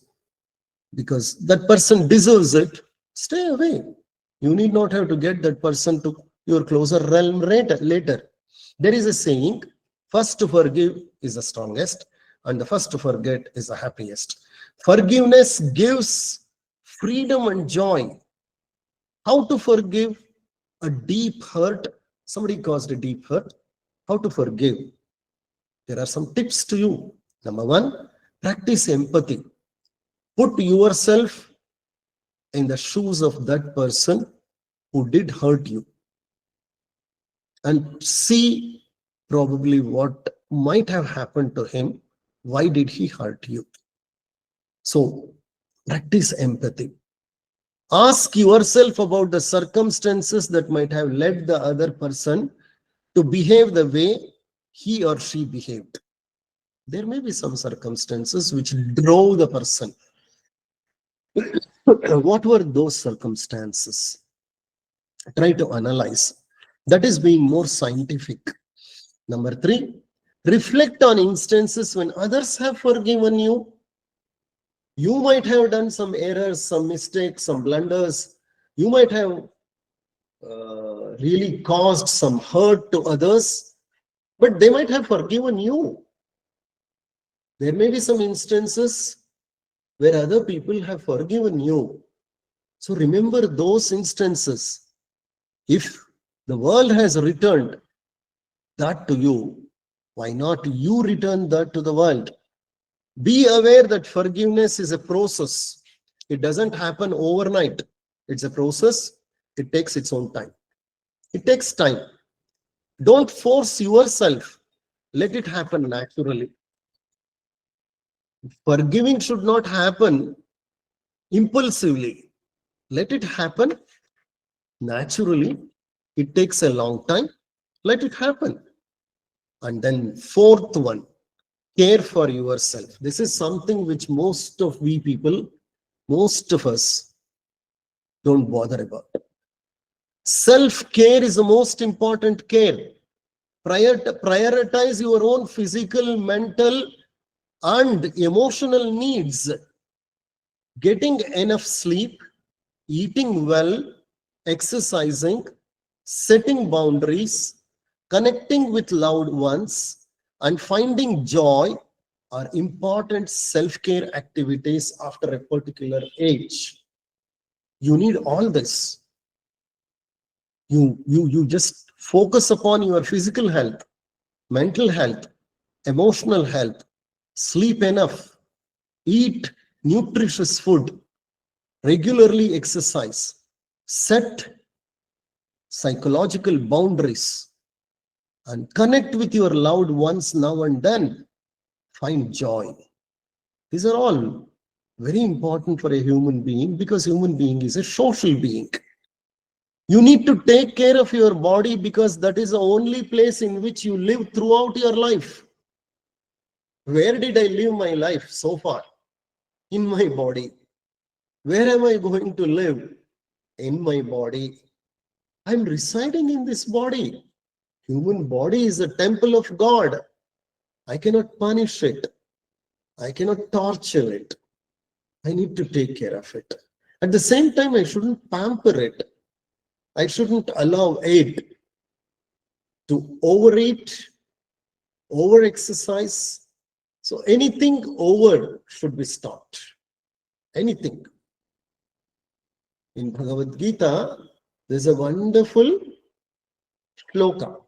that person deserves it. Stay away. You need not have to get that person to your closer realm later. There is a saying, first to forgive is the strongest, and the first to forget is the happiest. Forgiveness gives freedom and joy. How to forgive a deep hurt? Somebody caused a deep hurt. How to forgive? There are some tips to you. Number one, practice empathy. Put yourself in the shoes of that person who did hurt you and see probably what might have happened to him. Why did he hurt you? So practice empathy. Ask yourself about the circumstances that might have led the other person to behave the way he or she behaved. There may be some circumstances which drove the person. What were those circumstances? Try to analyze. That is being more scientific. Number three, reflect on instances when others have forgiven you. You might have done some errors, some mistakes, some blunders. You might have really caused some hurt to others, but they might have forgiven you. There may be some instances where other people have forgiven you. So remember those instances. If the world has returned that to you, why not you return that to the world? Be aware that forgiveness is a process. It doesn't happen overnight. It's a process. It takes its own time. It takes time. Don't force yourself. Let it happen naturally. Forgiving should not happen impulsively. Let it happen naturally. It takes a long time. Let it happen. And then fourth one, care for yourself. This is something which most of we people, most of us don't bother about. Self-care is the most important care. Prioritize your own physical, mental, and emotional needs. Getting enough sleep, eating well, exercising, setting boundaries, connecting with loved ones, and finding joy are important self-care activities after a particular age. You need all this. You just focus upon your physical health, mental health, emotional health, sleep enough, eat nutritious food, regularly exercise, set psychological boundaries, and connect with your loved ones now and then. Find joy. These are all very important for a human being because human being is a social being. You need to take care of your body because that is the only place in which you live throughout your life. Where did I live my life so far? In my body. Where am I going to live? In my body. I'm residing in this body. Human body is a temple of God. I cannot punish it. I cannot torture it. I need to take care of it. At the same time, I shouldn't pamper it. I shouldn't allow it to overeat, over-exercise. So anything over should be stopped. Anything. In Bhagavad Gita, there's a wonderful shloka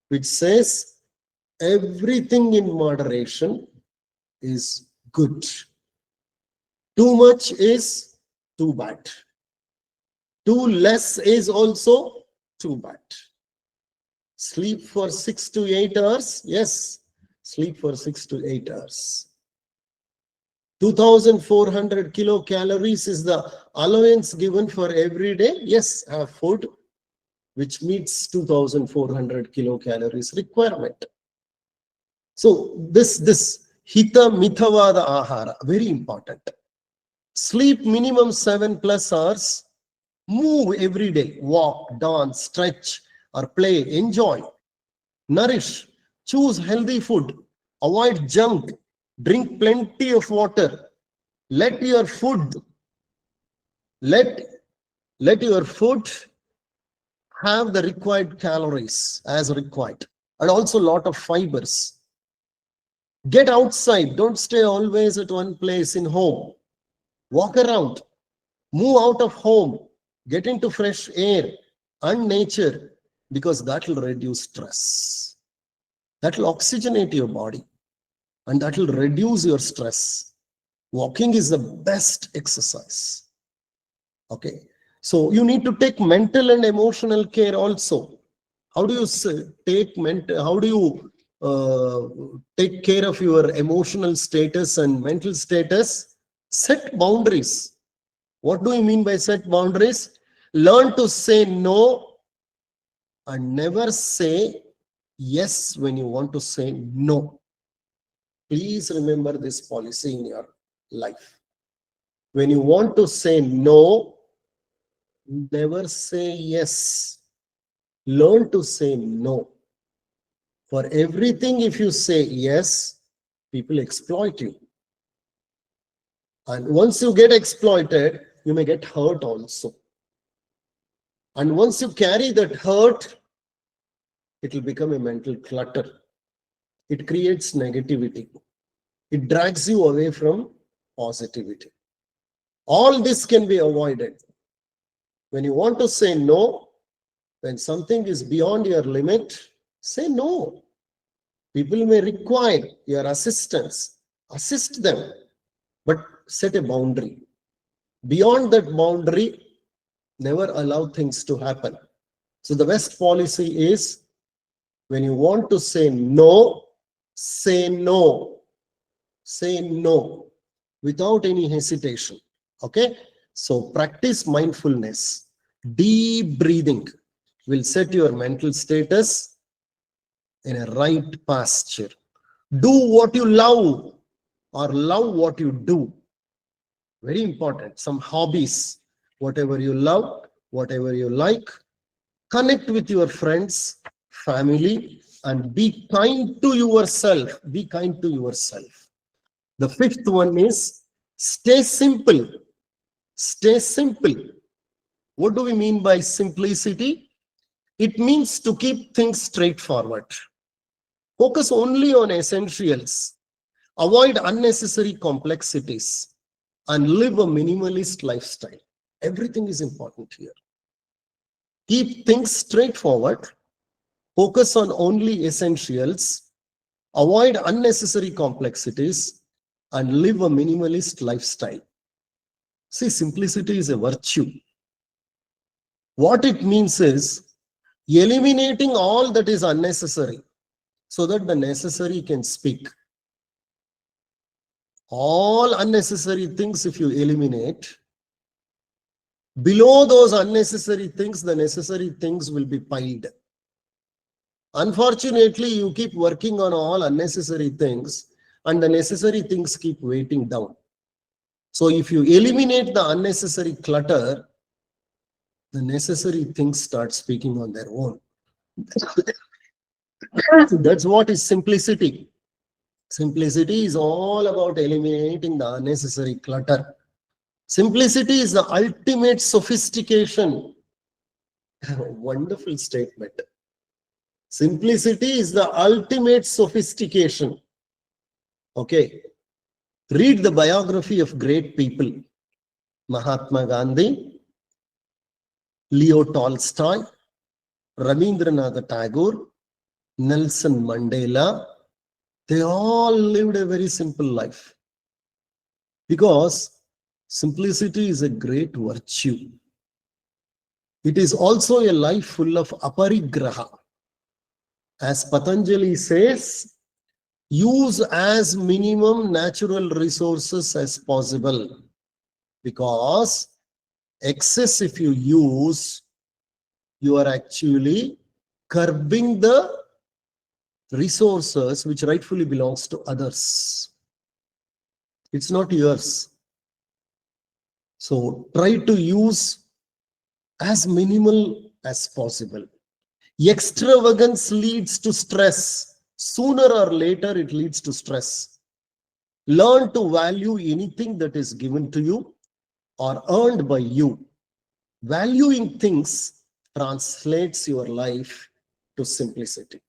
which says, everything in moderation is good. Too much is too bad. Too less is also too bad. Sleep for 6 to 8 hours? Yes, sleep for 6 to 8 hours. 2,400 kilocalories is the allowance given for every day. Yes, have food which meets 2,400 kilocalories requirement. So this hita mithavada ahara, very important. Sleep minimum 7+ hours. Move every day. Walk, dance, stretch, or play. Enjoy. Nourish. Choose healthy food. Avoid junk. Drink plenty of water. Let your food, let, let your food have the required calories as required, and also a lot of fibers. Get outside. Don't stay always at one place in home. Walk around. Move out of home. Get into fresh air and nature, because that will reduce stress. That will oxygenate your body and that will reduce your stress. Walking is the best exercise. Okay. So you need to take mental and emotional care also. How do you take care of your emotional status and mental status? Set boundaries. What do you mean by set boundaries? Learn to say no and never say yes when you want to say no. Please remember this policy in your life. When you want to say no, never say yes. Learn to say no. For everything, if you say yes, people exploit you. And once you get exploited, you may get hurt also. And once you carry that hurt, it will become a mental clutter. It creates negativity. It drags you away from positivity. All this can be avoided. When you want to say no, when something is beyond your limit, say no. People may require your assistance. Assist them, but set a boundary. Beyond that boundary, never allow things to happen. So the best policy is, when you want to say no, say no. Say no without any hesitation. Okay? So practice mindfulness. Deep breathing will set your mental status in a right posture. Do what you love or love what you do. Very important. Some hobbies, whatever you love, whatever you like. Connect with your friends, family, and be kind to yourself. Be kind to yourself. The fifth one is stay simple. Stay simple. What do we mean by simplicity? It means to keep things straightforward. Focus only on essentials. Avoid unnecessary complexities and live a minimalist lifestyle. Everything is important here. Keep things straightforward. Focus on only essentials. Avoid unnecessary complexities and live a minimalist lifestyle. See, simplicity is a virtue. What it means is eliminating all that is unnecessary so that the necessary can speak. All unnecessary things, if you eliminate, below those unnecessary things, the necessary things will be piled. Unfortunately, you keep working on all unnecessary things and the necessary things keep weighting down. So if you eliminate the unnecessary clutter, the necessary things start speaking on their own. That's what is simplicity. Simplicity is all about eliminating the unnecessary clutter. Simplicity is the ultimate sophistication. Wonderful statement. Simplicity is the ultimate sophistication. Okay. Read the biography of great people. Mahatma Gandhi, Leo Tolstoy, Rabindranath Tagore, Nelson Mandela. They all lived a very simple life. Because simplicity is a great virtue. It is also a life full of aparigraha. As Patanjali says, use as minimum natural resources as possible. Because excess, if you use, you are actually curbing the resources which rightfully belongs to others. It's not yours. So try to use as minimal as possible. Extravagance leads to stress. Sooner or later, it leads to stress. Learn to value anything that is given to you or earned by you. Valuing things translates your life to simplicity.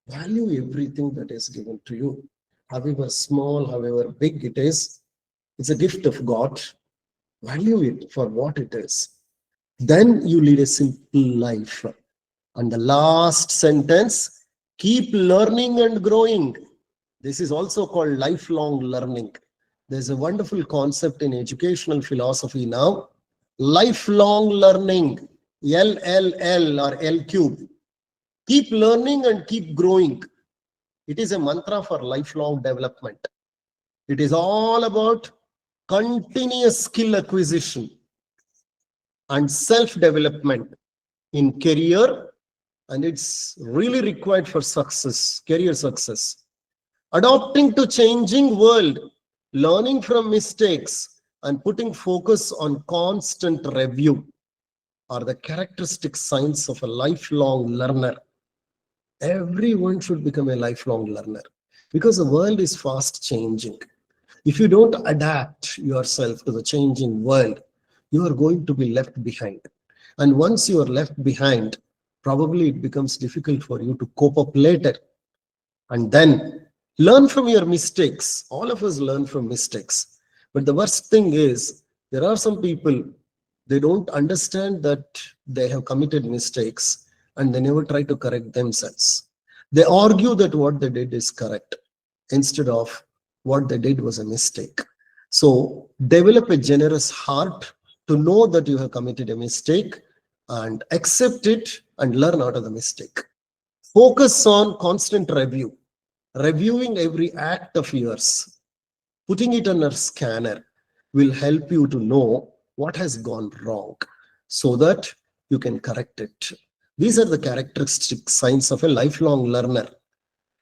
Value everything that is given to you, however small, however big it is. It's a gift of God. Value it for what it is. Then you lead a simple life. And the last sentence, keep learning and growing. This is also called lifelong learning. There's a wonderful concept in educational philosophy now. Lifelong learning, LLL or L cube. Keep learning and keep growing. It is a mantra for lifelong development. It is all about continuous skill acquisition and self-development in career, and it's really required for success, career success. Adapting to changing world, learning from mistakes, and putting focus on constant review are the characteristic signs of a lifelong learner. Everyone should become a lifelong learner because the world is fast changing. If you don't adapt yourself to the changing world, you are going to be left behind. And once you are left behind, probably it becomes difficult for you to cope up later. And then learn from your mistakes. All of us learn from mistakes. But the worst thing is, there are some people, they don't understand that they have committed mistakes and they never try to correct themselves. They argue that what they did is correct instead of what they did was a mistake. So develop a generous heart to know that you have committed a mistake and accept it and learn out of the mistake. Focus on constant review, reviewing every act of yours, putting it on a scanner will help you to know what has gone wrong so that you can correct it. These are the characteristic signs of a lifelong learner.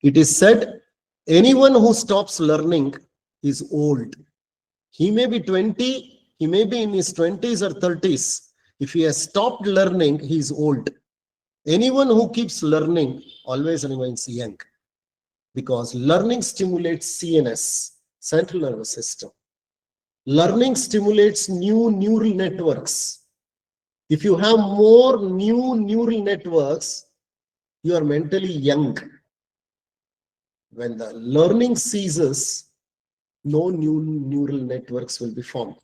It is said, anyone who stops learning is old. He may be 20, he may be in his 20s or 30s. If he has stopped learning, he is old. Anyone who keeps learning always remains young because learning stimulates CNS, central nervous system. Learning stimulates new neural networks. If you have more new neural networks, you are mentally young. When the learning ceases, no new neural networks will be formed.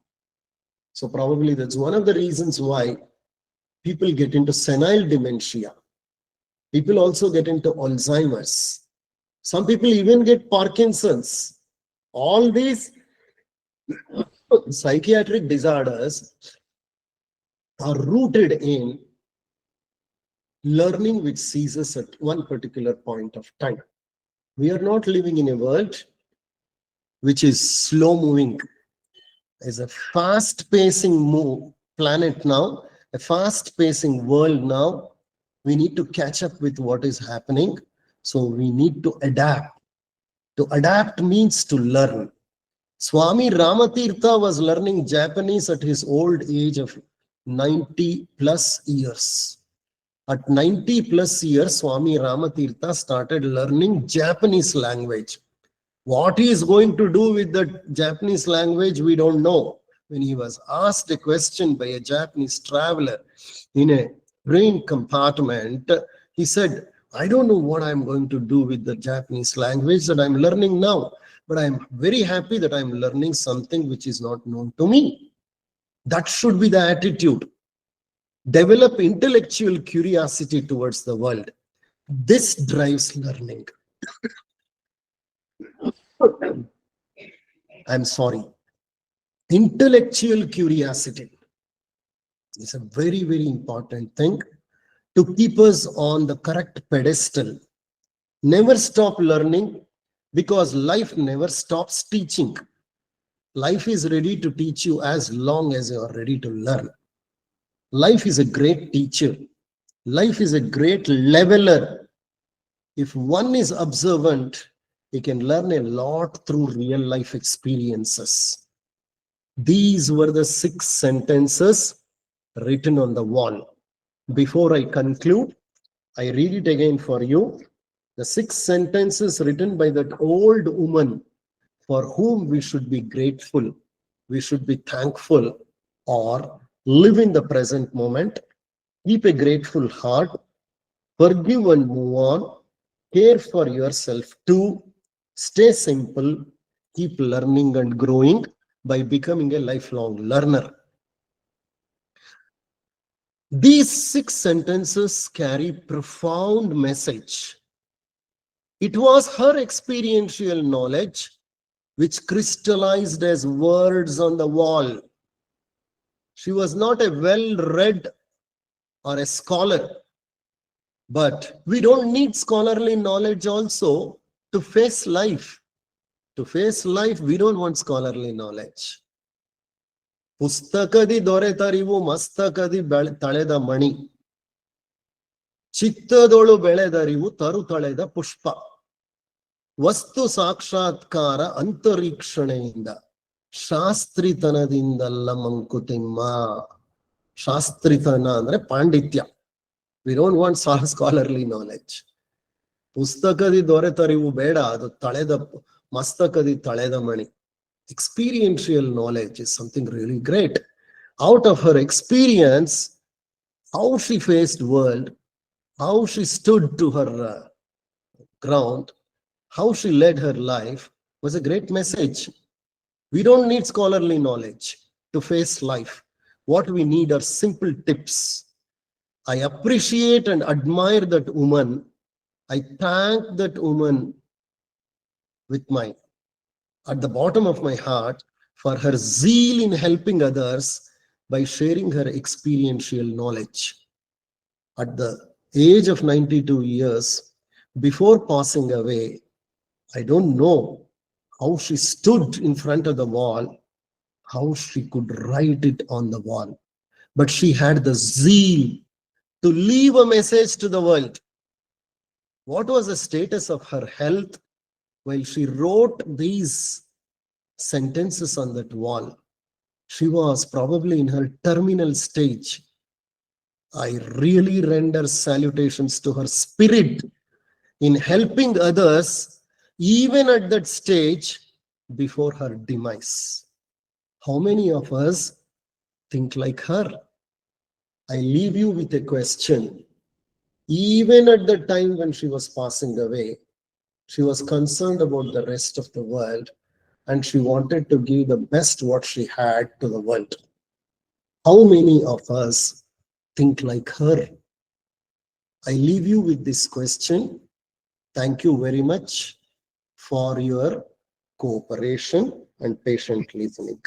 So probably that's one of the reasons why people get into senile dementia. People also get into Alzheimer's. Some people even get Parkinson's. All these psychiatric disorders are rooted in learning which ceases at one particular point of time. We are not living in a world which is slow moving. It's a fast pacing planet now, a fast pacing world now. We need to catch up with what is happening. So we need to adapt. To adapt means to learn. Swami Ramatirtha was learning Japanese at his old age of 90 plus years. At 90 plus years, Swami Ramatirtha started learning Japanese language. What he is going to do with the Japanese language, we don't know. When he was asked a question by a Japanese traveler in a train compartment, he said, I don't know what I'm going to do with the Japanese language that I'm learning now, but I'm very happy that I'm learning something which is not known to me. That should be the attitude. Develop intellectual curiosity towards the world. This drives learning. I'm sorry. Intellectual curiosity is a very, very important thing to keep us on the correct pedestal. Never stop learning because life never stops teaching. Life is ready to teach you as long as you are ready to learn. Life is a great teacher. Life is a great leveler. If one is observant, he can learn a lot through real life experiences. These were the 6 sentences written on the wall. Before I conclude, I read it again for you. The 6 sentences written by that old woman for whom we should be grateful, we should be thankful, or live in the present moment, keep a grateful heart, forgive and move on, care for yourself too, stay simple, keep learning and growing by becoming a lifelong learner. These 6 sentences carry profound message. It was her experiential knowledge which crystallized as words on the wall. She was not a well-read or a scholar, but we don't need scholarly knowledge also to face life. To face life, we don't want scholarly knowledge. ಪುಸ್ತಕದಿ ದೊರೆತರಿವು ಮಸ್ತಕದಿ ತಳೆದ ಮಣಿ, ಚಿತ್ತದೊಳು ಬೆಳೆದರಿವು ತರುತಳೆದ ಪುಷ್ಪ, ವಸ್ತು ಸಾಕ್ಷಾತ್ಕಾರ ಅಂತರೀಕ್ಷಣೆಯಿಂದ, ಶಾಸ್ತ್ರಿತನದಿಂದಲ್ಲ ಮಂಕುತಿಮ್ಮ. ಶಾಸ್ತ್ರಿತನ ಅಂದ್ರೆ ಪಾಂಡಿತ್ಯ. We don't want scholarly knowledge. ಪುಸ್ತಕದಿ ದೊರೆತರಿವು ಬೇಡ, ಅದು ತಳೆದ ಮಸ್ತಕದಿ ತಳೆದ ಮಣಿ. Experiential knowledge is something really great. Out of her experience, how she faced world, how she stood to her ground, how she led her life was a great message. We don't need scholarly knowledge to face life. What we need are simple tips. I appreciate and admire that woman. I thank that woman at the bottom of my heart for her zeal in helping others by sharing her experiential knowledge. At the age of 92 years, before passing away, I don't know how she stood in front of the wall, how she could write it on the wall. But she had the zeal to leave a message to the world. What was the status of her health while she wrote these sentences on that wall? She was probably in her terminal stage. I really render salutations to her spirit in helping others even at that stage before her demise. How many of us think like her? I leave you with a question. Even at the time when she was passing away, she was concerned about the rest of the world, and she wanted to give the best what she had to the world. How many of us think like her? I leave you with this question. Thank you very much for your cooperation and patient listening.